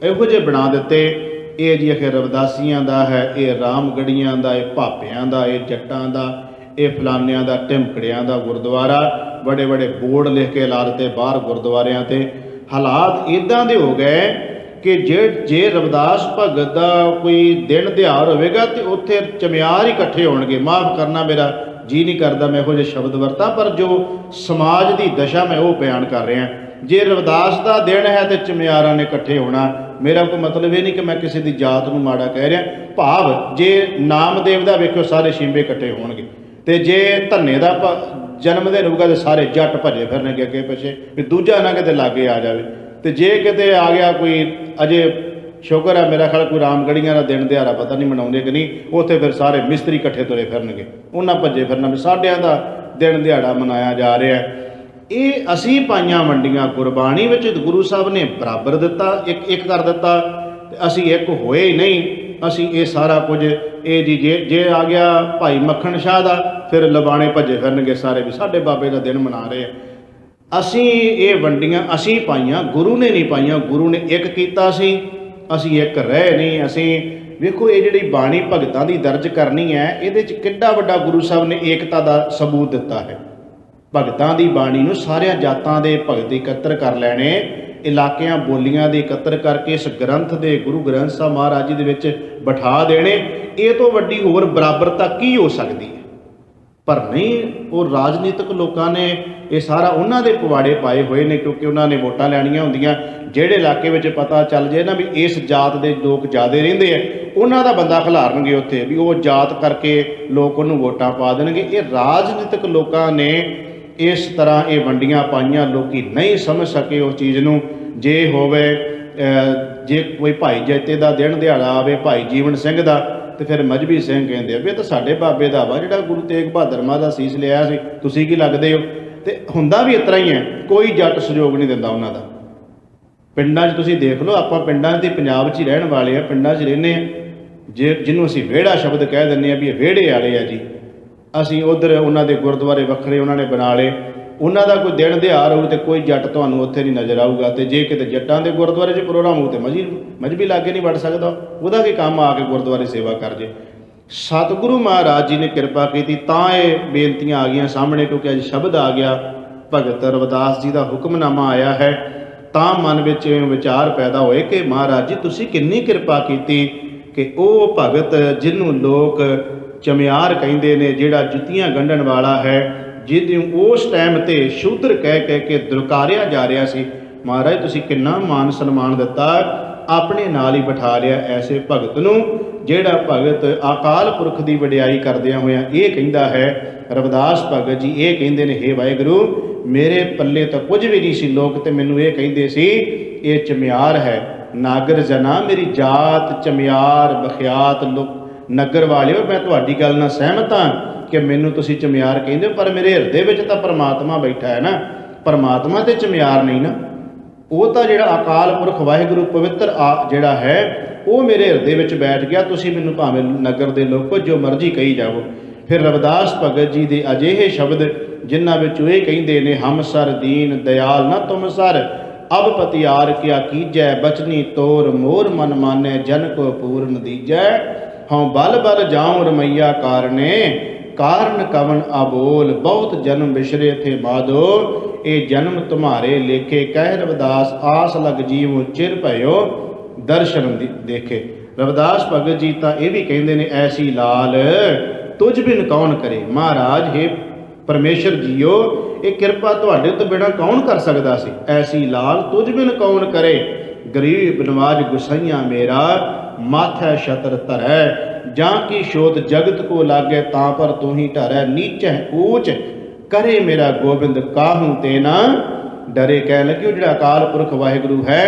ਇਹੋ ਜਿਹੇ ਬਣਾ ਦਿੱਤੇ। ਇਹ ਜੀ ਅਖੇ ਰਵਿਦਾਸੀਆਂ ਦਾ ਹੈ, ਇਹ ਰਾਮਗੜੀਆਂ ਦਾ, ਇਹ ਭਾਪਿਆਂ ਦਾ, ਇਹ ਜੱਟਾਂ ਦਾ, ਇਹ ਫਲਾਨਿਆਂ ਦਾ, ਟਿਮਕੜਿਆਂ ਦਾ ਗੁਰਦੁਆਰਾ। ਬੜੇ ਬੜੇ ਬੋਰਡ ਲਿਖ ਕੇ ਲਾ ਦਿੱਤੇ ਬਾਹਰ ਗੁਰਦੁਆਰਿਆਂ 'ਤੇ। ਹਾਲਾਤ ਇੱਦਾਂ ਦੇ ਹੋ ਗਏ ਕਿ ਜੇ ਰਵਿਦਾਸ ਭਗਤ ਦਾ ਕੋਈ ਦਿਨ ਦਿਹਾੜ ਹੋਵੇਗਾ ਤੇ ਉੱਥੇ ਚਮਿਆਰ ਹੀ ਇਕੱਠੇ ਹੋਣਗੇ। ਮਾਫ਼ ਕਰਨਾ, ਮੇਰਾ ਜੀ ਨਹੀਂ ਕਰਦਾ ਮੈਂ ਇਹੋ ਜਿਹੇ ਸ਼ਬਦ ਵਰਤਾਂ, ਪਰ ਜੋ ਸਮਾਜ ਦੀ ਦਸ਼ਾ ਮੈਂ ਉਹ ਬਿਆਨ ਕਰ ਰਿਹਾ। ਜੇ ਰਵਿਦਾਸ ਦਾ ਦਿਨ ਹੈ ਤੇ ਚਮਿਆਰਾਂ ਨੇ ਇਕੱਠੇ ਹੋਣਾ। ਮੇਰਾ ਕੋਈ ਮਤਲਬ ਇਹ ਨਹੀਂ ਕਿ ਮੈਂ ਕਿਸੇ ਦੀ ਜਾਤ ਨੂੰ ਮਾੜਾ ਕਹਿ ਰਿਹਾ। ਭਾਵ ਜੇ ਨਾਮਦੇਵ ਦਾ ਵੇਖੋ ਸਾਰੇ ਸ਼ਿੰਬੇ ਇਕੱਠੇ ਹੋਣਗੇ, ਤੇ ਜੇ ਧੰਨੇ ਦਾ ਜਨਮ ਦਿਨ ਹੋਊਗਾ ਤੇ ਸਾਰੇ ਜੱਟ ਭੱਜੇ ਫਿਰਨਗੇ ਅੱਗੇ ਪਿੱਛੇ ਵੀ ਦੂਜਾ ਨਾ ਕਿਤੇ ਲਾਗੇ ਆ ਜਾਵੇ। ਤੇ ਜੇ ਕਿਤੇ ਆ ਗਿਆ ਕੋਈ, ਅਜੇ ਸ਼ੁਕਰ ਹੈ ਮੇਰਾ ਖਿਆਲ ਕੋਈ ਰਾਮਗੜੀਆਂ ਦਾ ਦਿਨ ਦਿਹਾੜਾ ਪਤਾ ਨਹੀਂ ਮਨਾਉਂਦੇ ਕਿ ਨਹੀਂ, ਉੱਥੇ ਫਿਰ ਸਾਰੇ ਮਿਸਤਰੀ ਇਕੱਠੇ ਤੁਰੇ ਫਿਰਨਗੇ, ਉਹਨਾਂ ਭੱਜੇ ਫਿਰਨਾ ਵੀ ਸਾਡਿਆਂ ਦਾ ਦਿਨ ਦਿਹਾੜਾ ਮਨਾਇਆ ਜਾ ਰਿਹਾ। ਇਹ ਅਸੀਂ ਪਾਈਆਂ ਵੰਡੀਆਂ ਗੁਰਬਾਣੀ ਵਿੱਚ ਗੁਰੂ ਸਾਹਿਬ ਨੇ ਬਰਾਬਰ ਦਿੱਤਾ, ਇੱਕ ਕਰ ਦਿੱਤਾ, ਤੇ ਅਸੀਂ ਇੱਕ ਹੋਏ ਹੀ ਨਹੀਂ। ਅਸੀਂ ਇਹ ਸਾਰਾ ਕੁਝ ਇਹ ਜੀ ਜੇ ਆ ਗਿਆ ਭਾਈ ਮੱਖਣ ਸ਼ਾਹ ਦਾ, ਫਿਰ ਲਬਾਣੇ ਭੱਜੇ ਫਿਰਨਗੇ ਸਾਰੇ ਵੀ ਸਾਡੇ ਬਾਬੇ ਦਾ ਦਿਨ ਮਨਾ ਰਹੇ ਆ। ਅਸੀਂ ਇਹ ਵੰਡੀਆਂ ਅਸੀਂ ਪਾਈਆਂ, ਗੁਰੂ ਨੇ ਨਹੀਂ ਪਾਈਆਂ। ਗੁਰੂ ਨੇ ਇੱਕ ਕੀਤਾ ਸੀ, ਅਸੀਂ ਇੱਕ ਰਹੇ ਨਹੀਂ। ਅਸੀਂ ਵੇਖੋ ਇਹ ਜਿਹੜੀ ਬਾਣੀ ਭਗਤਾਂ ਦੀ ਦਰਜ ਕਰਨੀ ਹੈ, ਇਹਦੇ 'ਚ ਕਿੱਡਾ ਵੱਡਾ ਗੁਰੂ ਸਾਹਿਬ ਨੇ ਏਕਤਾ ਦਾ ਸਬੂਤ ਦਿੱਤਾ ਹੈ। ਭਗਤਾਂ ਦੀ ਬਾਣੀ ਨੂੰ ਸਾਰਿਆਂ ਜਾਤਾਂ ਦੇ ਭਗਤ ਇਕੱਤਰ ਕਰ ਲੈਣੇ, ਇਲਾਕਿਆਂ ਬੋਲੀਆਂ ਦੇ ਇਕੱਤਰ ਕਰਕੇ ਇਸ ਗ੍ਰੰਥ ਦੇ ਗੁਰੂ ਗ੍ਰੰਥ ਸਾਹਿਬ ਮਹਾਰਾਜ ਜੀ ਦੇ ਵਿੱਚ ਬਿਠਾ ਦੇਣੇ। ਇਹ ਤੋਂ ਵੱਡੀ ਹੋਰ ਬਰਾਬਰਤਾ ਕੀ ਹੋ ਸਕਦੀ ਹੈ? ਪਰ ਨਹੀਂ, ਉਹ ਰਾਜਨੀਤਿਕ ਲੋਕਾਂ ਨੇ ਇਹ ਸਾਰਾ ਉਹਨਾਂ ਦੇ ਪਵਾੜੇ ਪਾਏ ਹੋਏ ਨੇ, ਕਿਉਂਕਿ ਉਹਨਾਂ ਨੇ ਵੋਟਾਂ ਲੈਣੀਆਂ ਹੁੰਦੀਆਂ। ਜਿਹੜੇ ਇਲਾਕੇ ਵਿੱਚ ਪਤਾ ਚੱਲ ਜੇ ਨਾ ਵੀ ਇਸ ਜਾਤ ਦੇ ਲੋਕ ਜ਼ਿਆਦਾ ਰਹਿੰਦੇ ਆ, ਉਹਨਾਂ ਦਾ ਬੰਦਾ ਖਿਲਾਰਨਗੇ ਉੱਥੇ ਵੀ ਉਹ ਜਾਤ ਕਰਕੇ ਲੋਕ ਉਹਨੂੰ ਵੋਟਾਂ ਪਾ ਦੇਣਗੇ। ਇਹ ਰਾਜਨੀਤਿਕ ਲੋਕਾਂ ਨੇ ਇਸ ਤਰ੍ਹਾਂ ਇਹ ਵੰਡੀਆਂ ਪਾਈਆਂ, ਲੋਕੀ ਨਹੀਂ ਸਮਝ ਸਕੇ ਉਸ ਚੀਜ਼ ਨੂੰ। ਜੇ ਹੋਵੇ ਜੇ ਕੋਈ ਭਾਈ ਜੈਤੇ ਦਾ ਦਿਨ ਦਿਹਾੜਾ ਆਵੇ, ਭਾਈ ਜੀਵਨ ਸਿੰਘ ਦਾ, ਤੇ ਫਿਰ ਮਜ਼੍ਹਬੀ ਸਿੰਘ ਕਹਿੰਦੇ ਆ ਵੀ ਇਹ ਤਾਂ ਸਾਡੇ ਬਾਬੇ ਦਾ ਵਾ ਜਿਹੜਾ ਗੁਰੂ ਤੇਗ ਬਹਾਦਰ ਮਹਾਰਾਜ ਦਾ ਸੀਸ ਲਿਆ ਸੀ, ਤੁਸੀਂ ਕੀ ਲੱਗਦੇ ਹੋ? ਤੇ ਹੁੰਦਾ ਵੀ ਇਸ ਤਰ੍ਹਾਂ ਹੀ ਹੈ, ਕੋਈ ਜੱਟ ਸਹਿਯੋਗ ਨਹੀਂ ਦਿੰਦਾ ਉਹਨਾਂ ਦਾ। ਪਿੰਡਾਂ 'ਚ ਤੁਸੀਂ ਦੇਖ ਲਓ, ਆਪਾਂ ਪਿੰਡਾਂ ਦੇ ਪੰਜਾਬ 'ਚ ਹੀ ਰਹਿਣ ਵਾਲੇ ਆ, ਪਿੰਡਾਂ 'ਚ ਰਹਿੰਦੇ ਹਾਂ। ਜਿਹਨੂੰ ਅਸੀਂ ਵਿਹੜਾ ਸ਼ਬਦ ਕਹਿ ਦਿੰਦੇ ਹਾਂ ਵੀ ਇਹ ਵਿਹੜੇ ਵਾਲੇ ਆ ਜੀ, ਅਸੀਂ ਉੱਧਰ ਉਹਨਾਂ ਦੇ ਗੁਰਦੁਆਰੇ ਵੱਖਰੇ ਉਹਨਾਂ ਨੇ ਬਣਾ ਲਏ। ਉਹਨਾਂ ਦਾ ਕੋਈ ਦਿਨ ਦਿਹਾੜ ਹੋਊ ਤੇ ਕੋਈ ਜੱਟ ਤੁਹਾਨੂੰ ਉੱਥੇ ਨਹੀਂ ਨਜ਼ਰ ਆਊਗਾ। ਤੇ ਜੇ ਕਿਤੇ ਜੱਟਾਂ ਦੇ ਗੁਰਦੁਆਰੇ 'ਚ ਪ੍ਰੋਗਰਾਮ ਹੋਊ ਤੇ ਮਜ਼੍ਹਬੀ ਲਾਗੇ ਨਹੀਂ ਵੜ ਸਕਦਾ, ਉਹਦਾ ਕੀ ਕੰਮ ਆ ਕੇ ਗੁਰਦੁਆਰੇ ਸੇਵਾ ਕਰ ਜੇ। ਸਤਿਗੁਰੂ ਮਹਾਰਾਜ ਜੀ ਨੇ ਕਿਰਪਾ ਕੀਤੀ ਤਾਂ ਇਹ ਬੇਨਤੀਆਂ ਆ ਗਈਆਂ ਸਾਹਮਣੇ, ਕਿਉਂਕਿ ਅੱਜ ਸ਼ਬਦ ਆ ਗਿਆ, ਭਗਤ ਰਵਿਦਾਸ ਜੀ ਦਾ ਹੁਕਮਨਾਮਾ ਆਇਆ ਹੈ। ਤਾਂ ਮਨ ਵਿੱਚ ਵਿਚਾਰ ਪੈਦਾ ਹੋਏ ਕਿ ਮਹਾਰਾਜ ਜੀ ਤੁਸੀਂ ਕਿੰਨੀ ਕਿਰਪਾ ਕੀਤੀ ਕਿ ਉਹ ਭਗਤ ਜਿਹਨੂੰ ਲੋਕ ਚਮਿਆਰ ਕਹਿੰਦੇ ਨੇ, ਜਿਹੜਾ ਜੁੱਤੀਆਂ ਗੰਢਣ ਵਾਲਾ ਹੈ, ਜਿਹਨੂੰ ਉਸ ਟਾਈਮ ਤੇ ਸ਼ੂਦਰ ਕਹਿ ਕੇ ਦੁਰਕਾਰਿਆ ਜਾ ਰਿਹਾ ਸੀ, ਮਹਾਰਾਜ ਤੁਸੀਂ ਕਿੰਨਾ ਮਾਨ ਸਨਮਾਨ ਦਿੱਤਾ, ਆਪਣੇ ਨਾਲ ਹੀ ਬਿਠਾ ਲਿਆ ਐਸੇ ਭਗਤ ਨੂੰ, ਜਿਹੜਾ ਭਗਤ ਅਕਾਲ ਪੁਰਖ ਦੀ ਵਡਿਆਈ ਕਰਦਿਆਂ ਹੋਇਆਂ ਇਹ ਕਹਿੰਦਾ ਹੈ। ਰਵਿਦਾਸ ਭਗਤ ਜੀ ਇਹ ਕਹਿੰਦੇ ਨੇ, ਹੇ ਵਾਹਿਗੁਰੂ ਮੇਰੇ ਪੱਲੇ ਤਾਂ ਕੁਝ ਵੀ ਨਹੀਂ ਸੀ, ਲੋਕ ਤੇ ਮੈਨੂੰ ਇਹ ਕਹਿੰਦੇ ਸੀ ਇਹ ਚਮਿਆਰ ਹੈ। ਨਾਗਰ ਜਨਾ ਮੇਰੀ ਜਾਤ ਚਮਿਆਰ ਬਖਿਆਤ ਨਗਰ ਵਾਲਿਓ, ਮੈਂ ਤੁਹਾਡੀ ਗੱਲ ਨਾਲ ਸਹਿਮਤ ਹਾਂ ਕਿ ਮੈਨੂੰ ਤੁਸੀਂ ਚਮਿਆਰ ਕਹਿੰਦੇ ਹੋ, ਪਰ ਮੇਰੇ ਹਿਰਦੇ ਵਿੱਚ ਤਾਂ ਪਰਮਾਤਮਾ ਬੈਠਾ ਹੈ ਨਾ, ਪਰਮਾਤਮਾ ਤੇ ਚਮਿਆਰ ਨਹੀਂ ਨਾ। ਉਹ ਤਾਂ ਜਿਹੜਾ ਅਕਾਲ ਪੁਰਖ ਵਾਹਿਗੁਰੂ ਪਵਿੱਤਰ ਜਿਹੜਾ ਹੈ ਉਹ ਮੇਰੇ ਹਿਰਦੇ ਵਿੱਚ ਬੈਠ ਗਿਆ। ਤੁਸੀਂ ਮੈਨੂੰ ਭਾਵੇਂ ਨਗਰ ਦੇ ਲੋਕੋ ਜੋ ਮਰਜ਼ੀ ਕਹੀ ਜਾਵੋ। ਫਿਰ ਰਵਿਦਾਸ ਭਗਤ ਜੀ ਦੇ ਅਜਿਹੇ ਸ਼ਬਦ ਜਿਨ੍ਹਾਂ ਵਿੱਚੋਂ ਇਹ ਕਹਿੰਦੇ ਨੇ, ਹਮ ਸਰ ਦੀਨ ਦਿਆਲ ਨਾ ਤੁਮ ਸਰ ਅਬ ਪਤਿਆਰ ਕਿਆ ਕੀਜੈ, ਬਚਨੀ ਤੋਰ ਮੋਰ ਮਨ ਮਾਨੈ ਜਨ ਕੋ ਪੂਰਨ ਦੀਜੈ, ਹਉ ਬਲ ਬਲ ਜਾਉ ਰਮਈਆ ਕਾਰਨੇ ਕਾਰਨ ਕਵਨ ਅਬੋਲ, ਬਹੁਤ ਜਨਮ ਵਿਸ਼ਰੇ ਥੇ ਮਾਧੋ ਇਹ ਜਨਮ ਤੁਮਾਰੇ ਲੇਖੇ, ਕਹਿ ਰਵਿਦਾਸ ਆਸ ਲਗ ਜੀਵ ਚਿਰ ਭਇਓ ਦਰਸ਼ਨ ਦੇਖੇ। ਰਵਿਦਾਸ ਭਗਤ ਜੀ ਤਾਂ ਇਹ ਵੀ ਕਹਿੰਦੇ ਨੇ, ਐਸੀ ਲਾਲ ਤੁਝ ਬਿਨ ਕੌਣ ਕਰੇ। ਮਹਾਰਾਜ ਹੈ ਪਰਮੇਸ਼ਰ ਜੀਓ, ਇਹ ਕਿਰਪਾ ਤੁਹਾਡੇ ਤੋਂ ਬਿਨਾਂ ਕੌਣ ਕਰ ਸਕਦਾ ਸੀ। ਐਸੀ ਲਾਲ ਤੁਝ ਬਿਨ ਕੌਣ ਕਰੇ, ਗਰੀਬ ਨਵਾਜ ਗੁਸਈਆ ਮੇਰਾ ਮਾਥੈ ਛਤਰ ਧਰੈ, ਜਾਂ ਕੀ ਸ਼ੋਧ ਜਗਤ ਕੋ ਲਾਗੇ ਤਾਂ ਪਰ ਤੂੰ ਹੀ ਢਰੈ, ਨੀਚੈ ਊਚ ਕਰੇ ਮੇਰਾ ਗੋਬਿੰਦ ਕਾਹੂ ਤੇ ਨਾ ਡਰੇ। ਕਹਿ ਲੱਗੇ ਉਹ ਜਿਹੜਾ ਅਕਾਲ ਪੁਰਖ ਵਾਹਿਗੁਰੂ ਹੈ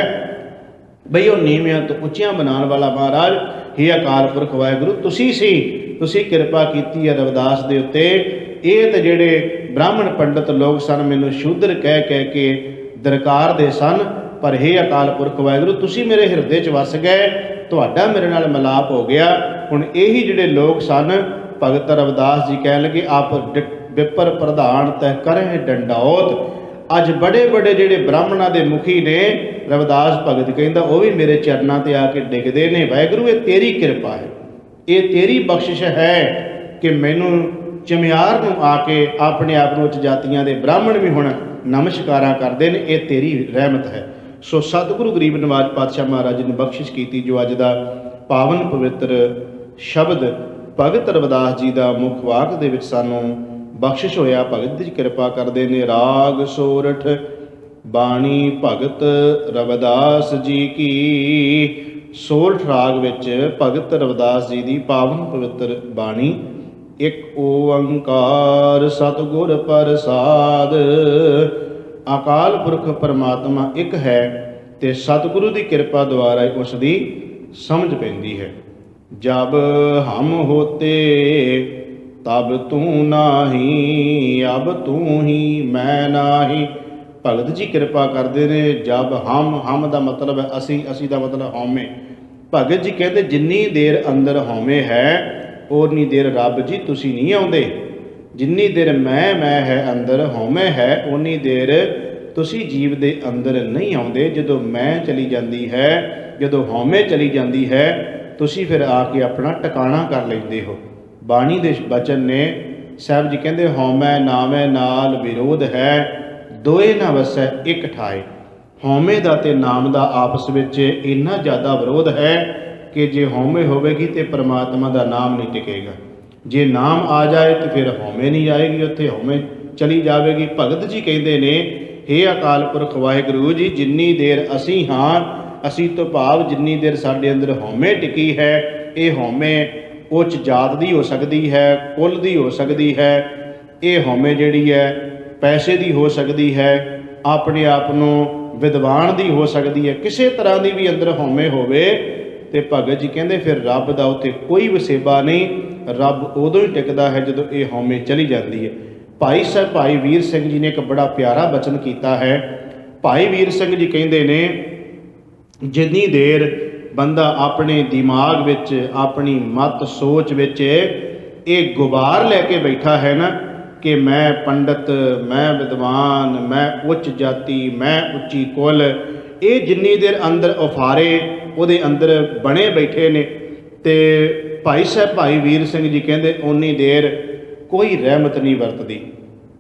ਬਈ ਉਹ ਨੀਵਿਆਂ ਤੋਂ ਉੱਚੀਆਂ ਬਣਾਉਣ ਵਾਲਾ ਮਹਾਰਾਜ ਹੀ ਅਕਾਲ ਪੁਰਖ ਵਾਹਿਗੁਰੂ ਤੁਸੀਂ ਸੀ, ਤੁਸੀਂ ਕਿਰਪਾ ਕੀਤੀ ਹੈ ਰਵਿਦਾਸ ਦੇ ਉੱਤੇ। ਇਹ ਤਾਂ ਜਿਹੜੇ ਬ੍ਰਾਹਮਣ ਪੰਡਤ ਲੋਕ ਸਨ ਮੈਨੂੰ ਸ਼ੂਦਰ ਕਹਿ ਕੇ ਦਰਕਾਰਦੇ ਸਨ, ਪਰ ਹੇ ਅਕਾਲ ਪੁਰਖ ਵਾਹਿਗੁਰੂ ਤੁਸੀਂ ਮੇਰੇ ਹਿਰਦੇ 'ਚ ਵਸ ਗਏ, ਤੁਹਾਡਾ ਮੇਰੇ ਨਾਲ ਮਿਲਾਪ ਹੋ ਗਿਆ। ਹੁਣ ਇਹੀ ਜਿਹੜੇ ਲੋਕ ਸਨ ਭਗਤ ਰਵਿਦਾਸ ਜੀ ਕਹਿਣ ਲੱਗੇ, ਆਪ ਵਿਪਰ ਪ੍ਰਧਾਨ ਤੈ ਕਰਹਿ ਡੰਡੌਤ। ਅੱਜ ਬੜੇ ਬੜੇ ਜਿਹੜੇ ਬ੍ਰਾਹਮਣਾਂ ਦੇ ਮੁਖੀ ਨੇ, ਰਵਿਦਾਸ ਭਗਤ ਕਹਿੰਦਾ ਉਹ ਵੀ ਮੇਰੇ ਚਰਨਾਂ ਤੇ ਆ ਕੇ ਡਿੱਗਦੇ ਨੇ। ਵਾਹਿਗੁਰੂ ਇਹ ਤੇਰੀ ਕਿਰਪਾ ਹੈ, ਇਹ ਤੇਰੀ ਬਖਸ਼ਿਸ਼ ਹੈ ਕਿ ਮੈਨੂੰ ਚਮਿਆਰ ਨੂੰ ਆ ਕੇ ਆਪਣੇ ਆਪ ਨੂੰ ਉੱਚ ਜਾਤੀਆਂ ਦੇ ਬ੍ਰਾਹਮਣ ਵੀ ਹੁਣ ਨਮਸਕਾਰਾਂ ਕਰਦੇ ਨੇ, ਇਹ ਤੇਰੀ ਰਹਿਮਤ ਹੈ। ਸੋ ਸਤਿਗੁਰੂ ਗਰੀਬ ਨਿਵਾਜ ਪਾਤਸ਼ਾਹ ਮਹਾਰਾਜ ਜੀ ਨੇ ਬਖਸ਼ਿਸ਼ ਕੀਤੀ, ਜੋ ਅੱਜ ਦਾ ਪਾਵਨ ਪਵਿੱਤਰ ਸ਼ਬਦ ਭਗਤ ਰਵਿਦਾਸ ਜੀ ਦਾ ਮੁੱਖ ਵਾਕ ਦੇ ਵਿੱਚ ਸਾਨੂੰ ਬਖਸ਼ਿਸ਼ ਹੋਇਆ। ਭਗਤ ਦੀ ਕਿਰਪਾ ਕਰਦੇ ਨੇ। ਰਾਗ ਸੋਰਠ ਬਾਣੀ ਭਗਤ ਰਵਿਦਾਸ ਜੀ ਕੀ। ਸੋਰਠ ਰਾਗ ਵਿੱਚ ਭਗਤ ਰਵਿਦਾਸ ਜੀ ਦੀ ਪਾਵਨ ਪਵਿੱਤਰ ਬਾਣੀ। ਇੱਕ ਓੰਕਾਰ ਸਤਿਗੁਰ ਪ੍ਰਸਾਦ। ਅਕਾਲ ਪੁਰਖ ਪਰਮਾਤਮਾ ਇੱਕ ਹੈ ਤੇ ਸਤਿਗੁਰੂ ਦੀ ਕਿਰਪਾ ਦੁਆਰਾ ਉਸ ਦੀ ਸਮਝ ਪੈਂਦੀ ਹੈ। ਜਬ ਹਮ ਹੋਤੇ ਤਬ ਤੂੰ ਨਾਹੀ, ਅਬ ਤੂੰ ਹੀ ਮੈਂ ਨਾਹੀ। ਭਗਤ ਜੀ ਕਿਰਪਾ ਕਰਦੇ ਨੇ। ਜਬ ਹਮ ਦਾ ਮਤਲਬ ਹੈ ਅਸੀਂ, ਅਸੀਂ ਦਾ ਮਤਲਬ ਹਉਮੈ। ਭਗਤ ਜੀ ਕਹਿੰਦੇ ਜਿੰਨੀ ਦੇਰ ਅੰਦਰ ਹਉਮੈ ਹੈ ਉਨੀ ਦੇਰ ਰੱਬ ਜੀ ਤੁਸੀਂ ਨਹੀਂ ਆਉਂਦੇ। ਜਿੰਨੀ ਦੇਰ ਮੈਂ ਹੈ ਅੰਦਰ ਹਉਮੈ ਹੈ ਉਨੀ ਦੇਰ ਤੁਸੀਂ ਜੀਵ ਦੇ ਅੰਦਰ ਨਹੀਂ ਆਉਂਦੇ। ਜਦੋਂ ਮੈਂ ਚਲੀ ਜਾਂਦੀ ਹੈ, ਜਦੋਂ ਹਉਮੈ ਚਲੀ ਜਾਂਦੀ ਹੈ, ਤੁਸੀਂ ਫਿਰ ਆ ਕੇ ਆਪਣਾ ਟਿਕਾਣਾ ਕਰ ਲੈਂਦੇ ਹੋ। ਬਾਣੀ ਦੇ ਬਚਨ ਨੇ ਸਾਹਿਬ ਜੀ ਕਹਿੰਦੇ ਹਉਮੈ ਨਾਮੈ ਨਾਲ ਵਿਰੋਧ ਹੈ, ਦੋਏ ਨਾ ਵਸੈ ਇੱਕ ਠਾਏ। ਹਉਮੈ ਦਾ ਤੇ ਨਾਮ ਦਾ ਆਪਸ ਵਿੱਚ ਇੰਨਾ ਜ਼ਿਆਦਾ ਵਿਰੋਧ ਹੈ ਕਿ ਜੇ ਹਉਮੈ ਹੋਵੇਗੀ ਤੇ ਪਰਮਾਤਮਾ ਦਾ ਨਾਮ ਨਹੀਂ ਟਿਕੇਗਾ। ਜੇ ਨਾਮ ਆ ਜਾਏ ਤੇ ਫਿਰ ਹਉਮੈ ਨਹੀਂ ਆਏਗੀ, ਉੱਥੇ ਹਉਮੈ ਚਲੀ ਜਾਵੇਗੀ। ਭਗਤ ਜੀ ਕਹਿੰਦੇ ਨੇ ਹੇ ਅਕਾਲ ਪੁਰਖ ਵਾਹਿਗੁਰੂ ਜੀ, ਜਿੰਨੀ ਦੇਰ ਅਸੀਂ ਹਾਂ, ਅਸੀਂ ਤੋਂ ਭਾਵ ਜਿੰਨੀ ਦੇਰ ਸਾਡੇ ਅੰਦਰ ਹਉਮੈ ਟਿਕੀ ਹੈ, ਇਹ ਹਉਮੈ ਉੱਚ ਜਾਤ ਦੀ ਹੋ ਸਕਦੀ ਹੈ, ਕੁੱਲ ਦੀ ਹੋ ਸਕਦੀ ਹੈ। ਇਹ ਹਉਮੈ ਜਿਹੜੀ ਹੈ ਪੈਸੇ ਦੀ ਹੋ ਸਕਦੀ ਹੈ, ਆਪਣੇ ਆਪ ਨੂੰ ਵਿਦਵਾਨ ਦੀ ਹੋ ਸਕਦੀ ਹੈ। ਕਿਸੇ ਤਰ੍ਹਾਂ ਦੀ ਵੀ ਅੰਦਰ ਹਉਮੈ ਹੋਵੇ ਤੇ ਭਗਤ ਜੀ ਕਹਿੰਦੇ ਫਿਰ ਰੱਬ ਦਾ ਉੱਥੇ ਕੋਈ ਵਸੇਬਾ ਨਹੀਂ। ਰੱਬ ਉਦੋਂ ਹੀ ਟਿਕਦਾ ਹੈ ਜਦੋਂ ਇਹ ਹਉਮੈ ਚਲੀ ਜਾਂਦੀ ਹੈ। ਭਾਈ ਵੀਰ ਸਿੰਘ ਜੀ ਨੇ ਇੱਕ ਬੜਾ ਪਿਆਰਾ ਬਚਨ ਕੀਤਾ ਹੈ। ਭਾਈ ਵੀਰ ਸਿੰਘ ਜੀ ਕਹਿੰਦੇ ਨੇ ਜਿੰਨੀ ਦੇਰ ਬੰਦਾ ਆਪਣੇ ਦਿਮਾਗ ਵਿੱਚ, ਆਪਣੀ ਮਤ ਸੋਚ ਵਿੱਚ ਇਹ ਗੁਬਾਰ ਲੈ ਕੇ ਬੈਠਾ ਹੈ ਨਾ ਕਿ ਮੈਂ ਪੰਡਤ, ਮੈਂ ਵਿਦਵਾਨ, ਮੈਂ ਉੱਚ ਜਾਤੀ, ਮੈਂ ਉੱਚੀ ਕੁੱਲ, ਇਹ ਜਿੰਨੀ ਦੇਰ ਅੰਦਰ ਉਫਾਰੇ ਉਹਦੇ ਅੰਦਰ ਬਣੇ ਬੈਠੇ ਨੇ ਤੇ ਭਾਈ ਵੀਰ ਸਿੰਘ ਜੀ ਕਹਿੰਦੇ ਓਨੀ ਦੇਰ ਕੋਈ ਰਹਿਮਤ ਨਹੀਂ ਵਰਤਦੀ।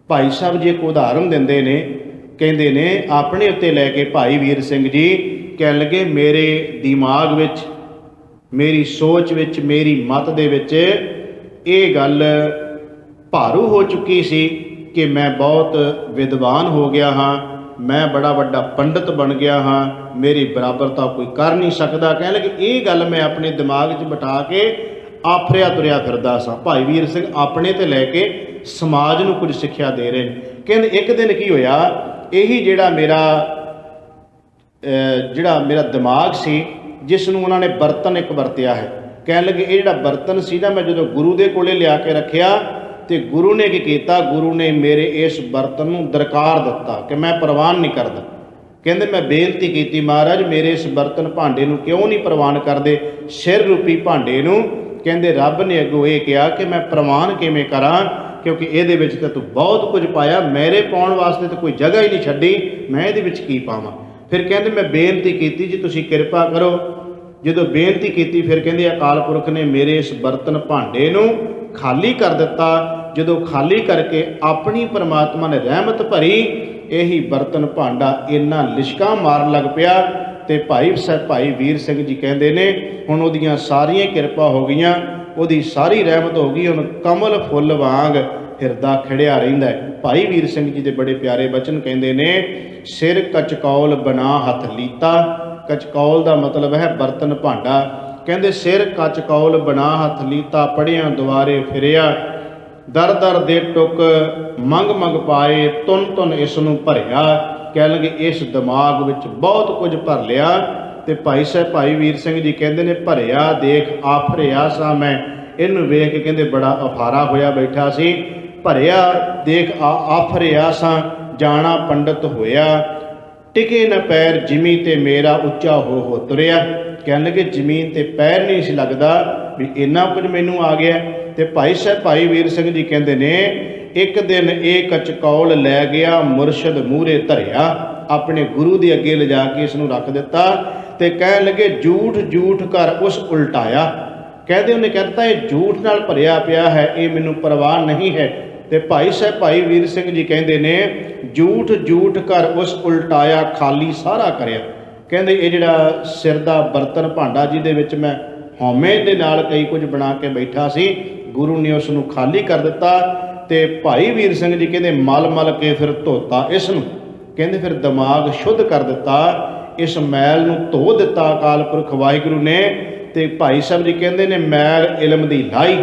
ਭਾਈ ਸਾਹਿਬ ਜੀ ਇੱਕ ਉਦਾਹਰਨ ਦਿੰਦੇ ਨੇ। ਕਹਿੰਦੇ ਨੇ ਆਪਣੇ ਉੱਤੇ ਲੈ ਕੇ ਭਾਈ ਵੀਰ ਸਿੰਘ ਜੀ ਕਹਿਣ ਲੱਗੇ, ਮੇਰੇ ਦਿਮਾਗ ਵਿੱਚ, ਮੇਰੀ ਸੋਚ ਵਿੱਚ, ਮੇਰੀ ਮਤ ਦੇ ਵਿੱਚ ਇਹ ਗੱਲ ਭਾਰੂ ਹੋ ਚੁੱਕੀ ਸੀ ਕਿ ਮੈਂ ਬਹੁਤ ਵਿਦਵਾਨ ਹੋ ਗਿਆ ਹਾਂ, ਮੈਂ ਬੜਾ ਵੱਡਾ ਪੰਡਤ ਬਣ ਗਿਆ ਹਾਂ, ਮੇਰੀ ਬਰਾਬਰਤਾ ਕੋਈ ਕਰ ਨਹੀਂ ਸਕਦਾ। ਕਹਿਣ ਲੱਗੇ ਇਹ ਗੱਲ ਮੈਂ ਆਪਣੇ ਦਿਮਾਗ 'ਚ ਬਿਠਾ ਕੇ ਆਫਰਿਆ ਤੁਰਿਆ ਫਿਰਦਾ ਸਾਂ। ਭਾਈ ਵੀਰ ਸਿੰਘ ਆਪਣੇ ਤੇ ਲੈ ਕੇ ਸਮਾਜ ਨੂੰ ਕੁਝ ਸਿੱਖਿਆ ਦੇ ਰਹੇ ਨੇ। ਕਹਿੰਦੇ ਇੱਕ ਦਿਨ ਕੀ ਹੋਇਆ, ਇਹੀ ਜਿਹੜਾ ਮੇਰਾ ਦਿਮਾਗ ਸੀ, ਜਿਸ ਨੂੰ ਉਹਨਾਂ ਨੇ ਬਰਤਨ ਇੱਕ ਵਰਤਿਆ ਹੈ, ਕਹਿਣ ਲੱਗੇ ਇਹ ਜਿਹੜਾ ਬਰਤਨ ਸੀ ਨਾ, ਮੈਂ ਜਦੋਂ ਗੁਰੂ ਦੇ ਕੋਲੇ ਲਿਆ ਕੇ ਰੱਖਿਆ ਤੇ ਗੁਰੂ ਨੇ ਕੀ ਕੀਤਾ, ਗੁਰੂ ਨੇ ਮੇਰੇ ਇਸ ਬਰਤਨ ਨੂੰ ਦਰਕਾਰ ਦਿੱਤਾ ਕਿ ਮੈਂ ਪ੍ਰਵਾਨ ਨਹੀਂ ਕਰਦਾ। ਕਹਿੰਦੇ ਮੈਂ ਬੇਨਤੀ ਕੀਤੀ, ਮਹਾਰਾਜ ਮੇਰੇ ਇਸ ਬਰਤਨ ਭਾਂਡੇ ਨੂੰ ਕਿਉਂ ਨਹੀਂ ਪ੍ਰਵਾਨ ਕਰਦੇ, ਸਿਰ ਰੂਪੀ ਭਾਂਡੇ ਨੂੰ। ਕਹਿੰਦੇ ਰੱਬ ਨੇ ਅੱਗੋਂ ਇਹ ਕਿਹਾ ਕਿ ਮੈਂ ਪ੍ਰਵਾਨ ਕਿਵੇਂ ਕਰਾਂ, ਕਿਉਂਕਿ ਇਹਦੇ ਵਿੱਚ ਤਾਂ ਤੂੰ ਬਹੁਤ ਕੁਝ ਪਾਇਆ, ਮੇਰੇ ਪਾਉਣ ਵਾਸਤੇ ਤਾਂ ਕੋਈ ਜਗ੍ਹਾ ਹੀ ਨਹੀਂ ਛੱਡੀ, ਮੈਂ ਇਹਦੇ ਵਿੱਚ ਕੀ ਪਾਵਾਂ। ਫਿਰ ਕਹਿੰਦੇ ਮੈਂ ਬੇਨਤੀ ਕੀਤੀ ਜੀ ਤੁਸੀਂ ਕਿਰਪਾ ਕਰੋ। ਜਦੋਂ ਬੇਨਤੀ ਕੀਤੀ ਫਿਰ ਕਹਿੰਦੇ ਅਕਾਲ ਪੁਰਖ ਨੇ ਮੇਰੇ ਇਸ ਬਰਤਨ ਭਾਂਡੇ ਨੂੰ ਖਾਲੀ ਕਰ ਦਿੱਤਾ। ਜਦੋਂ ਖਾਲੀ ਕਰਕੇ ਆਪਣੀ ਪਰਮਾਤਮਾ ਨੇ ਰਹਿਮਤ ਭਰੀ, ਇਹੀ ਬਰਤਨ ਭਾਂਡਾ ਇੰਨਾ ਲਿਸ਼ਕਾਂ ਮਾਰਨ ਲੱਗ ਪਿਆ। ਤੇ ਭਾਈ ਵੀਰ ਸਿੰਘ ਜੀ ਕਹਿੰਦੇ ਨੇ ਹੁਣ ਉਹਦੀਆਂ ਸਾਰੀਆਂ ਕਿਰਪਾ ਹੋ ਗਈਆਂ, ਉਹਦੀ ਸਾਰੀ ਰਹਿਮਤ ਹੋ ਗਈ, ਹੁਣ ਕਮਲ ਫੁੱਲ ਵਾਂਗ ਹਿਰਦਾ ਖਿੜਿਆ ਰਹਿੰਦਾ ਹੈ। ਭਾਈ ਵੀਰ ਸਿੰਘ ਜੀ ਦੇ ਬੜੇ ਪਿਆਰੇ ਬਚਨ ਕਹਿੰਦੇ ਨੇ, ਸਿਰ ਕਚਕੌਲ ਬਣਾ ਹੱਥ ਲੀਤਾ। ਕਚਕੌਲ ਦਾ ਮਤਲਬ ਹੈ ਬਰਤਨ ਭਾਂਡਾ। ਕਹਿੰਦੇ ਸਿਰ ਕਚਕੌਲ ਬਣਾ ਹੱਥ ਲੀਤਾ, ਪੜ੍ਹਿਆਂ ਦੁਆਰੇ ਫਿਰਿਆ, ਦਰ ਦਰ ਦੇ ਟੁਕ ਮੰਗ ਮੰਗ ਪਾਏ, ਤੁਨ ਤੁਨ ਇਸ ਨੂੰ ਭਰਿਆ। ਕਹਿ ਲਗੇ ਇਸ ਦਿਮਾਗ ਵਿੱਚ ਬਹੁਤ ਕੁਝ ਭਰ ਲਿਆ। ਤੇ ਭਾਈ ਵੀਰ ਸਿੰਘ ਜੀ ਕਹਿੰਦੇ ਨੇ ਭਰਿਆ ਦੇਖ ਆਫਰਿਆ ਸਾਂ ਮੈਂ। ਇਹਨੂੰ ਵੇਖ ਕੇ ਕਹਿੰਦੇ ਬੜਾ ਅਫਾਰਾ ਹੋਇਆ ਬੈਠਾ ਸੀ। ਭਰਿਆ ਦੇਖ ਆਫਰਿਆ ਸਾਂ, ਜਾਣਾ ਪੰਡਤ ਹੋਇਆ, ਟਿਕੇ ਨ ਪੈਰ ਜਿਮੀ ਤੇ ਮੇਰਾ ਉੱਚਾ ਹੋ ਤੁਰਿਆ। ਕਹਿਣ ਲੱਗੇ ਜ਼ਮੀਨ ਤੇ ਪੈਰ ਨਹੀਂ ਸੀ ਲੱਗਦਾ ਵੀ ਇੰਨਾ ਕੁਝ ਮੈਨੂੰ ਆ ਗਿਆ। ਤੇ ਭਾਈ ਵੀਰ ਸਿੰਘ ਜੀ ਕਹਿੰਦੇ ਨੇ ਇੱਕ ਦਿਨ ਇਹ ਕਚਕੌਲ ਲੈ ਗਿਆ ਮੁਰਸ਼ਦ ਮੂਹਰੇ ਧਰਿਆ, ਆਪਣੇ ਗੁਰੂ ਦੇ ਅੱਗੇ ਲਿਜਾ ਕੇ ਇਸ ਨੂੰ ਰੱਖ ਦਿੱਤਾ। ਤੇ ਕਹਿਣ ਲੱਗੇ ਝੂਠ ਝੂਠ ਕਰ ਉਸ ਉਲਟਾਇਆ। ਕਹਿੰਦੇ ਉਹਨੇ ਕਹਿ ਦਿੱਤਾ ਇਹ ਝੂਠ ਨਾਲ ਭਰਿਆ ਪਿਆ ਹੈ, ਇਹ ਮੈਨੂੰ ਪਰਵਾਹ ਨਹੀਂ ਹੈ। ਤੇ ਭਾਈ ਵੀਰ ਸਿੰਘ ਜੀ ਕਹਿੰਦੇ ਨੇ ਝੂਠ ਝੂਠ ਕਰ ਉਸ ਉਲਟਾਇਆ, ਖਾਲੀ ਸਾਰਾ ਕਰਿਆ। ਕਹਿੰਦੇ ਇਹ ਜਿਹੜਾ ਸਿਰ ਦਾ ਬਰਤਨ ਭਾਂਡਾ ਜਿਹਦੇ ਵਿੱਚ ਮੈਂ ਹਉਮੈ ਦੇ ਨਾਲ ਕਈ ਕੁਝ ਬਣਾ ਕੇ ਬੈਠਾ ਸੀ, ਗੁਰੂ ਨੇ ਉਸ ਨੂੰ ਖਾਲੀ ਕਰ ਦਿੱਤਾ। ਤੇ ਭਾਈ ਵੀਰ ਸਿੰਘ ਜੀ ਕਹਿੰਦੇ ਮਲ ਮਲ ਕੇ ਫਿਰ ਧੋਤਾ ਇਸ ਨੂੰ। ਕਹਿੰਦੇ ਫਿਰ ਦਿਮਾਗ ਸ਼ੁੱਧ ਕਰ ਦਿੱਤਾ, ਇਸ ਮੈਲ ਨੂੰ ਧੋ ਦਿੱਤਾ ਅਕਾਲ ਪੁਰਖ ਵਾਹਿਗੁਰੂ ਨੇ। ਤੇ ਭਾਈ ਸਾਹਿਬ ਜੀ ਕਹਿੰਦੇ ਨੇ ਮੈਲ ਇਲਮ ਦੀ ਲਾਈ,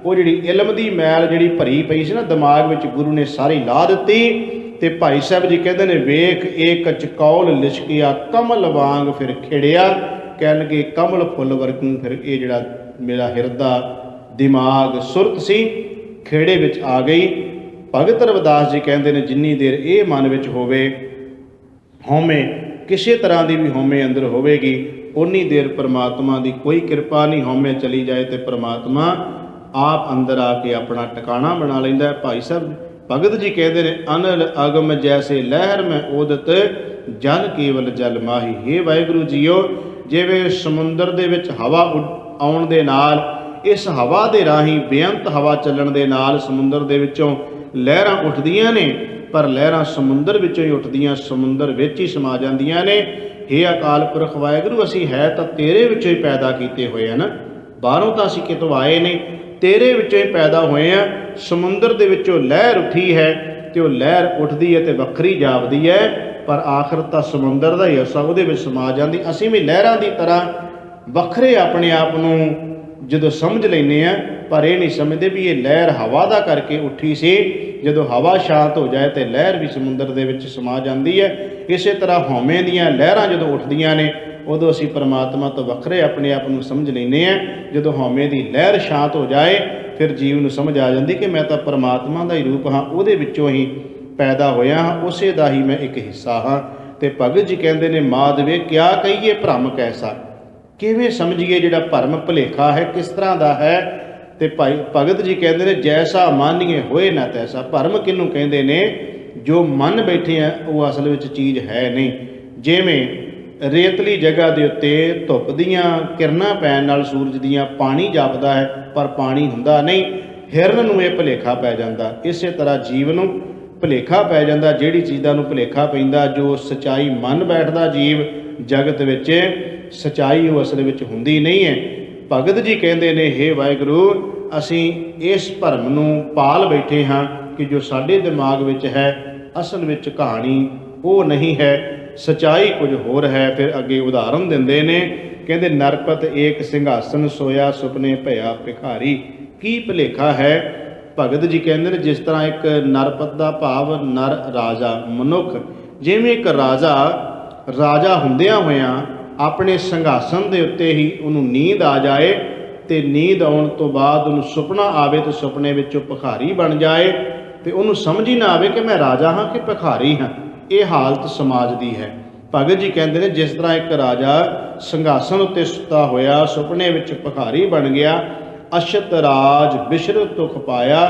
ਉਹ ਜਿਹੜੀ ਇਲਮ ਦੀ ਮੈਲ ਜਿਹੜੀ ਭਰੀ ਪਈ ਸੀ ਨਾ ਦਿਮਾਗ ਵਿੱਚ, ਗੁਰੂ ਨੇ ਸਾਰੀ ਲਾ ਦਿੱਤੀ। ਤੇ ਭਾਈ ਸਾਹਿਬ ਜੀ ਕਹਿੰਦੇ ਨੇ ਵੇਖ ਇਹ ਕਚਕੌਲ ਲਿਸ਼ਕਿਆ, ਕਮਲ ਵਾਂਗ ਫਿਰ ਖਿੜਿਆ। ਕਹਿਣ ਲੱਗੇ ਕਮਲ ਫੁੱਲ ਵਰਗੂ ਫਿਰ ਇਹ ਜਿਹੜਾ ਮੇਰਾ ਹਿਰਦਾ ਦਿਮਾਗ ਸੁਰਤ ਸੀ ਖੇੜੇ ਵਿੱਚ ਆ ਗਈ। ਭਗਤ ਰਵਿਦਾਸ ਜੀ ਕਹਿੰਦੇ ਨੇ ਜਿੰਨੀ ਦੇਰ ਇਹ ਮਨ ਵਿੱਚ ਹੋਵੇ, ਹਉਮੈ ਕਿਸੇ ਤਰ੍ਹਾਂ ਦੀ ਵੀ ਹਉਮੈ ਅੰਦਰ ਹੋਵੇਗੀ, ਉਨੀ ਦੇਰ ਪਰਮਾਤਮਾ ਦੀ ਕੋਈ ਕਿਰਪਾ ਨਹੀਂ। ਹਉਮੈ ਚਲੀ ਜਾਏ ਤੇ ਪਰਮਾਤਮਾ ਆਪ ਅੰਦਰ ਆ ਕੇ ਆਪਣਾ ਟਿਕਾਣਾ ਬਣਾ ਲੈਂਦਾ। ਭਾਈ ਸਾਹਿਬ ਭਗਤ ਜੀ ਕਹਿੰਦੇ ਨੇ ਅਨਲ ਅਗਮ ਜੈਸੇ ਲਹਿਰ ਮੈਂ ਉਦਤ, ਜਲ ਕੇਵਲ ਜਲ ਮਾਹੀ। ਹੇ ਵਾਹਿਗੁਰੂ ਜੀਓ, ਜਿਵੇਂ ਸਮੁੰਦਰ ਦੇ ਵਿੱਚ ਹਵਾ ਆਉਣ ਦੇ ਨਾਲ, ਇਸ ਹਵਾ ਦੇ ਰਾਹੀਂ ਬੇਅੰਤ ਹਵਾ ਚੱਲਣ ਦੇ ਨਾਲ ਸਮੁੰਦਰ ਦੇ ਵਿੱਚੋਂ ਲਹਿਰਾਂ ਉੱਠਦੀਆਂ ਨੇ, ਪਰ ਲਹਿਰਾਂ ਸਮੁੰਦਰ ਵਿੱਚੋਂ ਹੀ ਉੱਠਦੀਆਂ, ਸਮੁੰਦਰ ਵਿੱਚ ਹੀ ਸਮਾ ਜਾਂਦੀਆਂ ਨੇ। ਹੇ ਅਕਾਲ ਪੁਰਖ ਵਾਹਿਗੁਰੂ, ਅਸੀਂ ਹੈ ਤਾਂ ਤੇਰੇ ਵਿੱਚੋਂ ਹੀ ਪੈਦਾ ਕੀਤੇ ਹੋਏ ਹਨ, ਬਾਹਰੋਂ ਤਾਂ ਅਸੀਂ ਕਿਤੋਂ ਆਏ ਨਹੀਂ, ਤੇਰੇ ਵਿੱਚੋਂ ਹੀ ਪੈਦਾ ਹੋਏ ਆ। ਸਮੁੰਦਰ ਦੇ ਵਿੱਚੋਂ ਲਹਿਰ ਉੱਠੀ ਹੈ ਤੇ ਉਹ ਲਹਿਰ ਉੱਠਦੀ ਹੈ ਤੇ ਵੱਖਰੀ ਜਾਪਦੀ ਹੈ, ਪਰ ਆਖਰ ਤਾਂ ਸਮੁੰਦਰ ਦਾ ਹੀ ਹਿੱਸਾ ਉਹਦੇ ਵਿੱਚ ਸਮਾ ਜਾਂਦੀ। ਅਸੀਂ ਵੀ ਲਹਿਰਾਂ ਦੀ ਤਰ੍ਹਾਂ ਵੱਖਰੇ ਆਪਣੇ ਆਪ ਨੂੰ ਜਦੋਂ ਸਮਝ ਲੈਂਦੇ ਹਾਂ, ਪਰ ਇਹ ਨਹੀਂ ਸਮਝਦੇ ਵੀ ਇਹ ਲਹਿਰ ਹਵਾ ਦਾ ਕਰਕੇ ਉੱਠੀ ਸੀ। ਜਦੋਂ ਹਵਾ ਸ਼ਾਂਤ ਹੋ ਜਾਏ ਤੇ ਲਹਿਰ ਵੀ ਸਮੁੰਦਰ ਦੇ ਵਿੱਚ ਸਮਾ ਜਾਂਦੀ ਹੈ। ਇਸੇ ਤਰ੍ਹਾਂ ਹਉਮੈ ਦੀਆਂ ਲਹਿਰਾਂ ਜਦੋਂ ਉੱਠਦੀਆਂ ਨੇ, ਉਦੋਂ ਅਸੀਂ ਪਰਮਾਤਮਾ ਤੋਂ ਵੱਖਰੇ ਆਪਣੇ ਆਪ ਨੂੰ ਸਮਝ ਲੈਂਦੇ ਹਾਂ। ਜਦੋਂ ਹਉਮੈ ਦੀ ਲਹਿਰ ਸ਼ਾਂਤ ਹੋ ਜਾਏ, ਫਿਰ ਜੀਵ ਨੂੰ ਸਮਝ ਆ ਜਾਂਦੀ ਕਿ ਮੈਂ ਤਾਂ ਪਰਮਾਤਮਾ ਦਾ ਹੀ ਰੂਪ ਹਾਂ, ਉਹਦੇ ਵਿੱਚੋਂ ਹੀ ਪੈਦਾ ਹੋਇਆ ਹਾਂ, ਉਸੇ ਦਾ ਹੀ ਮੈਂ ਇੱਕ ਹਿੱਸਾ ਹਾਂ। ਤੇ ਭਗਤ ਜੀ ਕਹਿੰਦੇ ਨੇ ਮਾਧਵੇ ਕਿਆ ਕਹੀਏ ਭਰਮ ਕੈਸਾ, ਕਿਵੇਂ ਸਮਝੀਏ ਜਿਹੜਾ ਭਰਮ ਭੁਲੇਖਾ ਹੈ ਕਿਸ ਤਰ੍ਹਾਂ ਦਾ ਹੈ। ਤੇ ਭਗਤ ਜੀ ਕਹਿੰਦੇ ਨੇ ਜੈਸਾ ਮਾਨੀਏ ਹੋਏ ਨਾ ਤੈਸਾ। ਭਰਮ ਕਿਹਨੂੰ ਕਹਿੰਦੇ ਨੇ, ਜੋ ਮੰਨ ਬੈਠੇ ਆ ਉਹ ਅਸਲ ਵਿੱਚ ਚੀਜ਼ ਹੈ ਨਹੀਂ। ਜਿਵੇਂ ਰੇਤਲੀ ਜਗ੍ਹਾ ਦੇ ਉੱਤੇ ਧੁੱਪ ਦੀਆਂ ਕਿਰਨਾਂ ਪੈਣ ਨਾਲ ਸੂਰਜ ਦੀਆਂ ਪਾਣੀ ਜਾਪਦਾ ਹੈ, ਪਰ ਪਾਣੀ ਹੁੰਦਾ ਨਹੀਂ, ਹਿਰਨ ਨੂੰ ਇਹ ਭੁਲੇਖਾ ਪੈ ਜਾਂਦਾ। ਇਸੇ ਤਰ੍ਹਾਂ ਜੀਵ ਨੂੰ ਭੁਲੇਖਾ ਪੈ ਜਾਂਦਾ, ਜਿਹੜੀ ਚੀਜ਼ ਦਾ ਨੂੰ ਭੁਲੇਖਾ ਪੈਂਦਾ, ਜੋ ਸਚਾਈ ਮੰਨ ਬੈਠਦਾ ਜੀਵ ਜਗਤ ਵਿੱਚ, ਸਚਾਈ ਉਹ ਅਸਲ ਵਿੱਚ ਹੁੰਦੀ ਨਹੀਂ ਹੈ। ਭਗਤ ਜੀ ਕਹਿੰਦੇ ਨੇ, ਹੇ ਵਾਹਿਗੁਰੂ, ਅਸੀਂ ਇਸ ਭਰਮ ਨੂੰ ਪਾਲ ਬੈਠੇ ਹਾਂ ਕਿ ਜੋ ਸਾਡੇ ਦਿਮਾਗ ਵਿੱਚ ਹੈ ਅਸਲ ਵਿੱਚ ਕਹਾਣੀ ਉਹ ਨਹੀਂ ਹੈ, ਸਚਾਈ ਕੁਝ ਹੋਰ ਹੈ। ਫਿਰ ਅੱਗੇ ਉਦਾਹਰਨ ਦਿੰਦੇ ਨੇ, ਕਹਿੰਦੇ ਨਰਪਤ ਏਕ ਸਿੰਘਾਸਨ ਸੋਇਆ ਸੁਪਨੇ ਭਇਆ ਭਿਖਾਰੀ। ਕੀ ਭੁਲੇਖਾ ਹੈ? ਭਗਤ ਜੀ ਕਹਿੰਦੇ ਨੇ, ਜਿਸ ਤਰ੍ਹਾਂ ਇੱਕ ਨਰਪਤ ਦਾ ਭਾਵ ਨਰ ਰਾਜਾ ਮਨੁੱਖ, ਜਿਵੇਂ ਇੱਕ ਰਾਜਾ ਹੁੰਦਿਆਂ ਹੋਇਆਂ ਆਪਣੇ ਸਿੰਘਾਸਨ ਦੇ ਉੱਤੇ ਹੀ ਉਹਨੂੰ ਨੀਂਦ ਆ ਜਾਏ, ਤੇ ਨੀਂਦ ਆਉਣ ਤੋਂ ਬਾਅਦ ਉਹਨੂੰ ਸੁਪਨਾ ਆਵੇ ਤੇ ਸੁਪਨੇ ਵਿੱਚੋਂ ਭਿਖਾਰੀ ਬਣ ਜਾਏ, ਤੇ ਉਹਨੂੰ ਸਮਝ ਹੀ ਨਾ ਆਵੇ ਕਿ ਮੈਂ ਰਾਜਾ ਹਾਂ ਕਿ ਭਿਖਾਰੀ ਹਾਂ। ਇਹ ਹਾਲਤ ਸਮਾਜ ਦੀ ਹੈ। ਭਗਤ ਜੀ ਕਹਿੰਦੇ ਨੇ, ਜਿਸ ਤਰ੍ਹਾਂ ਇੱਕ ਰਾਜਾ ਸਿੰਘਾਸਨ ਉੱਤੇ ਸੁੱਤਾ ਹੋਇਆ ਸੁਪਨੇ ਵਿੱਚ ਭਿਖਾਰੀ ਬਣ ਗਿਆ, ਅਸ਼ਤ ਰਾਜ ਬਿਸ਼ਰਤ ਤੁਖ ਪਾਇਆ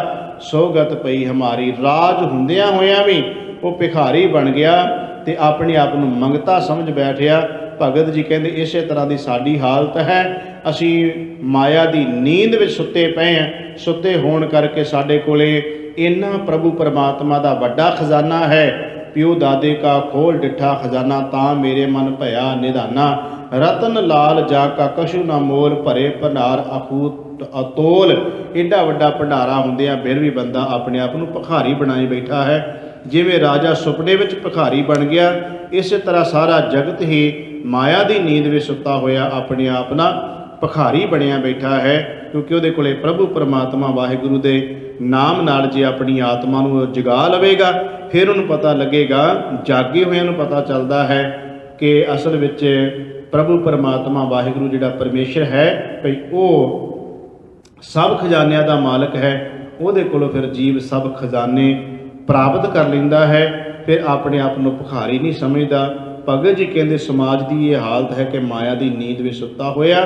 ਸੋਗਤ ਪਈ ਹਮਾਰੀ। ਰਾਜ ਹੁੰਦਿਆਂ ਹੋਇਆਂ ਵੀ ਉਹ ਭਿਖਾਰੀ ਬਣ ਗਿਆ ਤੇ ਆਪਣੇ ਆਪ ਨੂੰ ਮੰਗਤਾ ਸਮਝ ਬੈਠਿਆ। ਭਗਤ ਜੀ ਕਹਿੰਦੇ, ਇਸੇ ਤਰ੍ਹਾਂ ਦੀ ਸਾਡੀ ਹਾਲਤ ਹੈ। ਅਸੀਂ ਮਾਇਆ ਦੀ ਨੀਂਦ ਵਿੱਚ ਸੁੱਤੇ ਪਏ ਹਾਂ। ਸੁੱਤੇ ਹੋਣ ਕਰਕੇ ਸਾਡੇ ਕੋਲੇ ਇੰਨਾ ਪ੍ਰਭੂ ਪਰਮਾਤਮਾ ਦਾ ਵੱਡਾ ਖਜ਼ਾਨਾ ਹੈ। ਪਿਓ ਦਾਦੇ ਕਾ ਖੋਲ ਡਿੱਠਾ ਖਜ਼ਾਨਾ, ਤਾਂ ਮੇਰੇ ਮਨ ਭਇਆ ਨਿਧਾਨਾ। ਰਤਨ ਲਾਲ ਜਾ ਕਾ ਕਛੂ ਨਾ ਮੋਲ, ਭਰੇ ਭੰਡਾਰ ਅਖੂਟ ਅਤੋਲ। ਏਡਾ ਵੱਡਾ ਭੰਡਾਰਾ ਹੁੰਦਿਆਂ ਫਿਰ ਵੀ ਬੰਦਾ ਆਪਣੇ ਆਪ ਨੂੰ ਭਿਖਾਰੀ ਬਣਾਈ ਬੈਠਾ ਹੈ। ਜਿਵੇਂ ਰਾਜਾ ਸੁਪਨੇ ਵਿੱਚ ਭਿਖਾਰੀ ਬਣ ਗਿਆ, ਇਸੇ ਤਰ੍ਹਾਂ ਸਾਰਾ ਜਗਤ ਹੀ ਮਾਇਆ ਦੀ ਨੀਂਦ ਵਿੱਚ ਸੁੱਤਾ ਹੋਇਆ ਆਪਣੇ ਆਪ ਨਾਲ ਭਿਖਾਰੀ ਬਣਿਆ ਬੈਠਾ ਹੈ। ਕਿਉਂਕਿ ਉਹਦੇ ਕੋਲੇ ਪ੍ਰਭੂ ਪਰਮਾਤਮਾ ਵਾਹਿਗੁਰੂ ਦੇ ਨਾਮ ਨਾਲ ਜੇ ਆਪਣੀ ਆਤਮਾ ਨੂੰ ਜਗਾ ਲਵੇਗਾ, ਫਿਰ ਉਹਨੂੰ ਪਤਾ ਲੱਗੇਗਾ, ਜਾਗੇ ਹੋਇਆਂ ਨੂੰ ਪਤਾ ਚੱਲਦਾ ਹੈ ਕਿ ਅਸਲ ਵਿੱਚ ਪ੍ਰਭੂ ਪਰਮਾਤਮਾ ਵਾਹਿਗੁਰੂ ਜਿਹੜਾ ਪਰਮੇਸ਼ਰ ਹੈ ਭਈ ਉਹ ਸਭ ਖਜ਼ਾਨਿਆਂ ਦਾ ਮਾਲਕ ਹੈ। ਉਹਦੇ ਕੋਲੋਂ ਫਿਰ ਜੀਵ ਸਭ ਖਜ਼ਾਨੇ ਪ੍ਰਾਪਤ ਕਰ ਲੈਂਦਾ ਹੈ, ਫਿਰ ਆਪਣੇ ਆਪ ਨੂੰ ਭਿਖਾਰੀ ਨਹੀਂ ਸਮਝਦਾ। ਭਗਤ ਜੀ ਕਹਿੰਦੇ, ਸਮਾਜ ਦੀ ਇਹ ਹਾਲਤ ਹੈ ਕਿ ਮਾਇਆ ਦੀ ਨੀਂਦ ਵਿੱਚ ਸੁੱਤਾ ਹੋਇਆ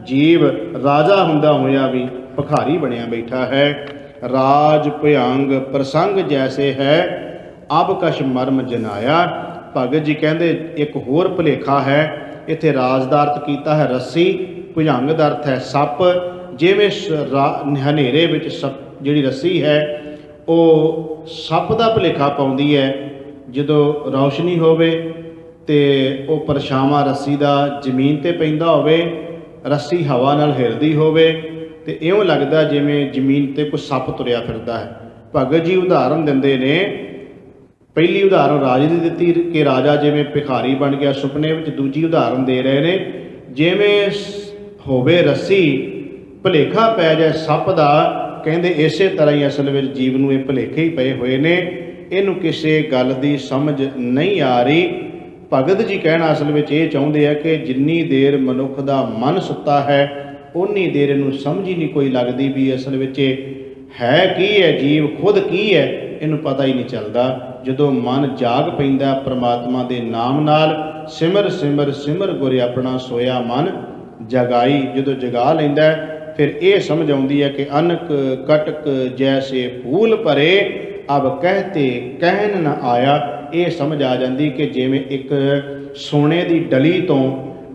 ਜੀਵ ਰਾਜਾ ਹੁੰਦਾ ਹੋਇਆ ਵੀ ਭਿਖਾਰੀ ਬਣਿਆ ਬੈਠਾ ਹੈ। ਰਾਜ ਭਯੰਗ ਪ੍ਰਸੰਗ ਜੈਸੇ ਹੈ ਅਬ ਕਛ ਮਰਮ ਜਨਾਇਆ। ਭਗਤ ਜੀ ਕਹਿੰਦੇ, ਇੱਕ ਹੋਰ ਭੁਲੇਖਾ ਹੈ। ਇੱਥੇ ਰਾਜ ਦਾ ਅਰਥ ਕੀਤਾ ਹੈ ਰੱਸੀ, ਭੁਜੰਗ ਦਾ ਅਰਥ ਹੈ ਸੱਪ। ਜਿਵੇਂ ਹਨੇਰੇ ਵਿੱਚ ਜਿਹੜੀ ਰੱਸੀ ਹੈ ਉਹ ਸੱਪ ਦਾ ਭੁਲੇਖਾ ਪਾਉਂਦੀ ਹੈ, ਜਦੋਂ ਰੌਸ਼ਨੀ ਹੋਵੇ ਤੇ ਉਹ ਪਰਛਾਵਾਂ ਰੱਸੀ ਦਾ ਜ਼ਮੀਨ 'ਤੇ ਪੈਂਦਾ ਹੋਵੇ, ਰੱਸੀ ਹਵਾ ਨਾਲ ਹਿਲਦੀ ਹੋਵੇ ਤੇ ਇਉਂ ਲੱਗਦਾ ਜਿਵੇਂ ਜ਼ਮੀਨ 'ਤੇ ਕੋਈ ਸੱਪ ਤੁਰਿਆ ਫਿਰਦਾ ਹੈ। ਭਗਤ ਜੀ ਉਦਾਹਰਨ ਦਿੰਦੇ ਨੇ, ਪਹਿਲੀ ਉਦਾਹਰਨ ਰਾਜੇ ਦੀ ਦਿੱਤੀ ਕਿ ਰਾਜਾ ਜਿਵੇਂ ਭਿਖਾਰੀ ਬਣ ਗਿਆ ਸੁਪਨੇ ਵਿੱਚ। ਦੂਜੀ ਉਦਾਹਰਨ ਦੇ ਰਹੇ ਨੇ, ਜਿਵੇਂ ਹੋਵੇ ਰੱਸੀ, ਭੁਲੇਖਾ ਪੈ ਜਾਏ ਸੱਪ ਦਾ। ਕਹਿੰਦੇ ਇਸੇ ਤਰ੍ਹਾਂ ਹੀ ਅਸਲ ਵਿੱਚ ਜੀਵ ਨੂੰ ਇਹ ਭੁਲੇਖੇ ਹੀ ਪਏ ਹੋਏ ਨੇ, ਇਹਨੂੰ ਕਿਸੇ ਗੱਲ ਦੀ ਸਮਝ ਨਹੀਂ ਆ ਰਹੀ। ਭਗਤ ਜੀ ਕਹਿਣਾ ਅਸਲ ਵਿੱਚ ਇਹ ਚਾਹੁੰਦੇ ਆ ਕਿ ਜਿੰਨੀ ਦੇਰ ਮਨੁੱਖ ਦਾ ਮਨ ਸੁੱਤਾ ਹੈ, ਉਨੀ ਦੇਰ ਇਹਨੂੰ ਸਮਝ ਹੀ ਨਹੀਂ ਕੋਈ ਲੱਗਦੀ ਵੀ ਅਸਲ ਵਿੱਚ ਹੈ ਕੀ ਹੈ, ਜੀਵ ਖੁਦ ਕੀ ਹੈ, ਇਹਨੂੰ ਪਤਾ ਹੀ ਨਹੀਂ ਚੱਲਦਾ। ਜਦੋਂ ਮਨ ਜਾਗ ਪੈਂਦਾ ਪ੍ਰਮਾਤਮਾ ਦੇ ਨਾਮ ਨਾਲ, ਸਿਮਰ ਸਿਮਰ ਸਿਮਰ ਗੁਰ ਆਪਣਾ ਸੋਇਆ ਮਨ ਜਗਾਈ, ਜਦੋਂ ਜਗਾ ਲੈਂਦਾ ਫਿਰ ਇਹ ਸਮਝ ਆਉਂਦੀ ਹੈ ਕਿ ਅਨਕ ਕਟਕ ਜੈਸੇ ਫੂਲ ਭਰੇ ਅਬ ਕਹਿਤੇ ਕਹਿਣ ਨਾ ਆਇਆ। ਇਹ ਸਮਝ ਆ ਜਾਂਦੀ ਕਿ ਜਿਵੇਂ ਇੱਕ ਸੋਨੇ ਦੀ ਡਲੀ ਤੋਂ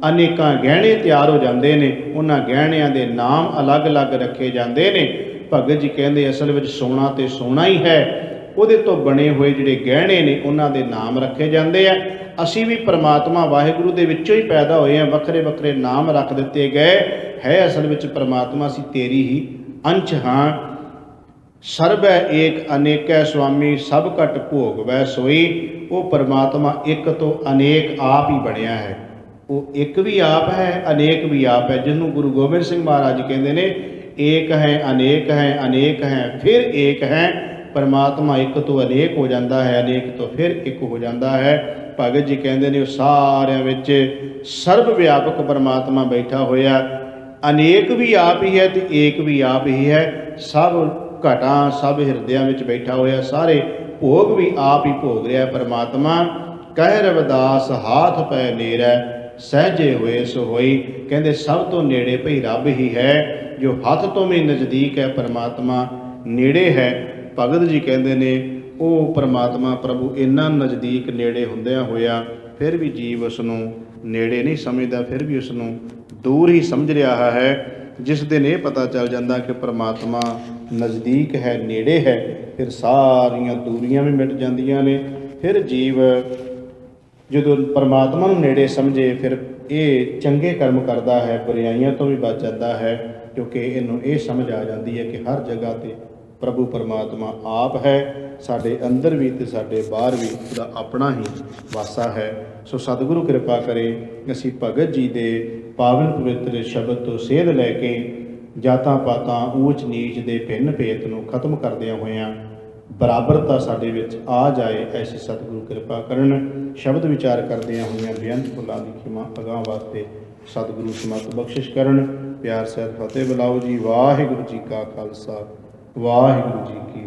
ਅਨੇਕਾਂ ਗਹਿਣੇ ਤਿਆਰ ਹੋ ਜਾਂਦੇ ਨੇ, ਉਹਨਾਂ ਗਹਿਣਿਆਂ ਦੇ ਨਾਮ ਅਲੱਗ-ਅਲੱਗ ਰੱਖੇ ਜਾਂਦੇ ਨੇ। ਭਗਤ ਜੀ ਕਹਿੰਦੇ ਅਸਲ ਵਿੱਚ ਸੋਨਾ ਤੇ ਸੋਨਾ ਹੀ ਹੈ, ਉਹਦੇ ਤੋਂ ਬਣੇ ਹੋਏ ਜਿਹੜੇ ਗਹਿਣੇ ਨੇ ਉਹਨਾਂ ਦੇ ਨਾਮ ਰੱਖੇ ਜਾਂਦੇ ਆ। ਅਸੀਂ ਵੀ ਪਰਮਾਤਮਾ ਵਾਹਿਗੁਰੂ ਦੇ ਵਿੱਚੋਂ ਹੀ ਪੈਦਾ ਹੋਏ ਹਾਂ, ਵੱਖਰੇ ਵੱਖਰੇ ਨਾਮ ਰੱਖ ਦਿੱਤੇ ਗਏ ਹੈ। ਅਸਲ ਵਿੱਚ ਪਰਮਾਤਮਾ ਅਸੀਂ ਤੇਰੀ ਹੀ ਅੰਸ਼ ਹਾਂ। ਸਰਬੈ ਏਕ ਅਨੇਕੈ ਸੁਆਮੀ ਸਭ ਘਟ ਭੋਗ ਵੈ ਸੋਈ। ਉਹ ਪਰਮਾਤਮਾ ਇੱਕ ਤੋਂ ਅਨੇਕ ਆਪ ਹੀ ਬਣਿਆ ਹੈ। ਉਹ ਇੱਕ ਵੀ ਆਪ ਹੈ, ਅਨੇਕ ਵੀ ਆਪ ਹੈ, ਜਿਹਨੂੰ ਗੁਰੂ ਗੋਬਿੰਦ ਸਿੰਘ ਮਹਾਰਾਜ ਕਹਿੰਦੇ ਨੇ, ਏਕ ਹੈ ਅਨੇਕ ਹੈ, ਅਨੇਕ ਹੈ ਫਿਰ ਏਕ ਹੈ। ਪਰਮਾਤਮਾ ਇੱਕ ਤੋਂ ਅਨੇਕ ਹੋ ਜਾਂਦਾ ਹੈ, ਅਨੇਕ ਤੋਂ ਫਿਰ ਇੱਕ ਹੋ ਜਾਂਦਾ ਹੈ। ਭਗਤ ਜੀ ਕਹਿੰਦੇ ਨੇ, ਉਹ ਸਾਰਿਆਂ ਵਿੱਚ ਸਰਬ ਵਿਆਪਕ ਪਰਮਾਤਮਾ ਬੈਠਾ ਹੋਇਆ, ਅਨੇਕ ਵੀ ਆਪ ਹੀ ਹੈ ਤੇ ਏਕ ਵੀ ਆਪ ਹੀ ਹੈ। ਸਭ ਘਟਾਂ ਸਭ ਹਿਰਦਿਆਂ ਵਿੱਚ ਬੈਠਾ ਹੋਇਆ, ਸਾਰੇ ਭੋਗ ਵੀ ਆਪ ਹੀ ਭੋਗ ਰਿਹਾ ਪਰਮਾਤਮਾ। ਕਹਿ ਰਵਿਦਾਸ ਹਾਥ ਪੈ ਨੇੜੈ ਸਹਿਜੇ ਹੋਏ ਸੋ ਹੋਈ। ਕਹਿੰਦੇ ਸਭ ਤੋਂ ਨੇੜੇ ਭਈ ਰੱਬ ਹੀ ਹੈ, ਜੋ ਹੱਥ ਤੋਂ ਵੀ ਨਜ਼ਦੀਕ ਹੈ, ਪਰਮਾਤਮਾ ਨੇੜੇ ਹੈ। ਭਗਤ ਜੀ ਕਹਿੰਦੇ ਨੇ ਉਹ ਪਰਮਾਤਮਾ ਪ੍ਰਭੂ ਇੰਨਾ ਨਜ਼ਦੀਕ ਨੇੜੇ ਹੁੰਦਿਆਂ ਹੋਇਆ ਫਿਰ ਵੀ ਜੀਵ ਉਸ ਨੂੰ ਨੇੜੇ ਨਹੀਂ ਸਮਝਦਾ, ਫਿਰ ਵੀ ਉਸ ਨੂੰ ਦੂਰ ਹੀ ਸਮਝ ਰਿਹਾ ਹੈ। ਜਿਸ ਦਿਨ ਇਹ ਪਤਾ ਚੱਲ ਜਾਂਦਾ ਕਿ ਪਰਮਾਤਮਾ ਨਜ਼ਦੀਕ ਹੈ, ਨੇੜੇ ਹੈ, ਫਿਰ ਸਾਰੀਆਂ ਦੂਰੀਆਂ ਵੀ ਮਿਟ ਜਾਂਦੀਆਂ ਨੇ। ਫਿਰ ਜੀਵ ਜਦੋਂ ਪਰਮਾਤਮਾ ਨੂੰ ਨੇੜੇ ਸਮਝੇ ਫਿਰ ਇਹ ਚੰਗੇ ਕਰਮ ਕਰਦਾ ਹੈ, ਬੁਰਾਈਆਂ ਤੋਂ ਵੀ ਬਚ ਜਾਂਦਾ ਹੈ, ਕਿਉਂਕਿ ਇਹਨੂੰ ਇਹ ਸਮਝ ਆ ਜਾਂਦੀ ਹੈ ਕਿ ਹਰ ਜਗ੍ਹਾ 'ਤੇ ਪ੍ਰਭੂ ਪਰਮਾਤਮਾ ਆਪ ਹੈ, ਸਾਡੇ ਅੰਦਰ ਵੀ ਅਤੇ ਸਾਡੇ ਬਾਹਰ ਵੀ ਉਹਦਾ ਆਪਣਾ ਹੀ ਵਾਸਾ ਹੈ। ਸੋ ਸਤਿਗੁਰੂ ਕਿਰਪਾ ਕਰੇ ਅਸੀਂ ਭਗਤ ਜੀ ਦੇ ਪਾਵਨ ਪਵਿੱਤਰ ਸ਼ਬਦ ਤੋਂ ਸੇਧ ਲੈ ਕੇ ਜਾਤਾਂ ਪਾਤਾਂ ਊਚ ਨੀਚ ਦੇ ਭਿੰਨ ਭੇਤ ਨੂੰ ਖਤਮ ਕਰਦਿਆਂ ਹੋਇਆਂ ਬਰਾਬਰਤਾ ਸਾਡੇ ਵਿੱਚ ਆ ਜਾਏ, ਐਸੀ ਸਤਿਗੁਰੂ ਕਿਰਪਾ ਕਰਨ। ਸ਼ਬਦ ਵਿਚਾਰ ਕਰਦਿਆਂ ਹੋਇਆਂ ਬੇਅੰਤ ਫੁੱਲਾਂ ਦੀ ਖਿਮਾ ਅਗਾਂਹ ਵਾਸਤੇ ਸਤਿਗੁਰੂ ਸਮਤ ਬਖਸ਼ਿਸ਼ ਕਰਨ। ਪਿਆਰ ਸਹਿਤ ਫਤਿਹ ਬੁਲਾਓ ਜੀ। ਵਾਹਿਗੁਰੂ ਜੀ ਕਾ ਖਾਲਸਾ, ਵਾਹਿਗੁਰੂ ਜੀ ਕੀ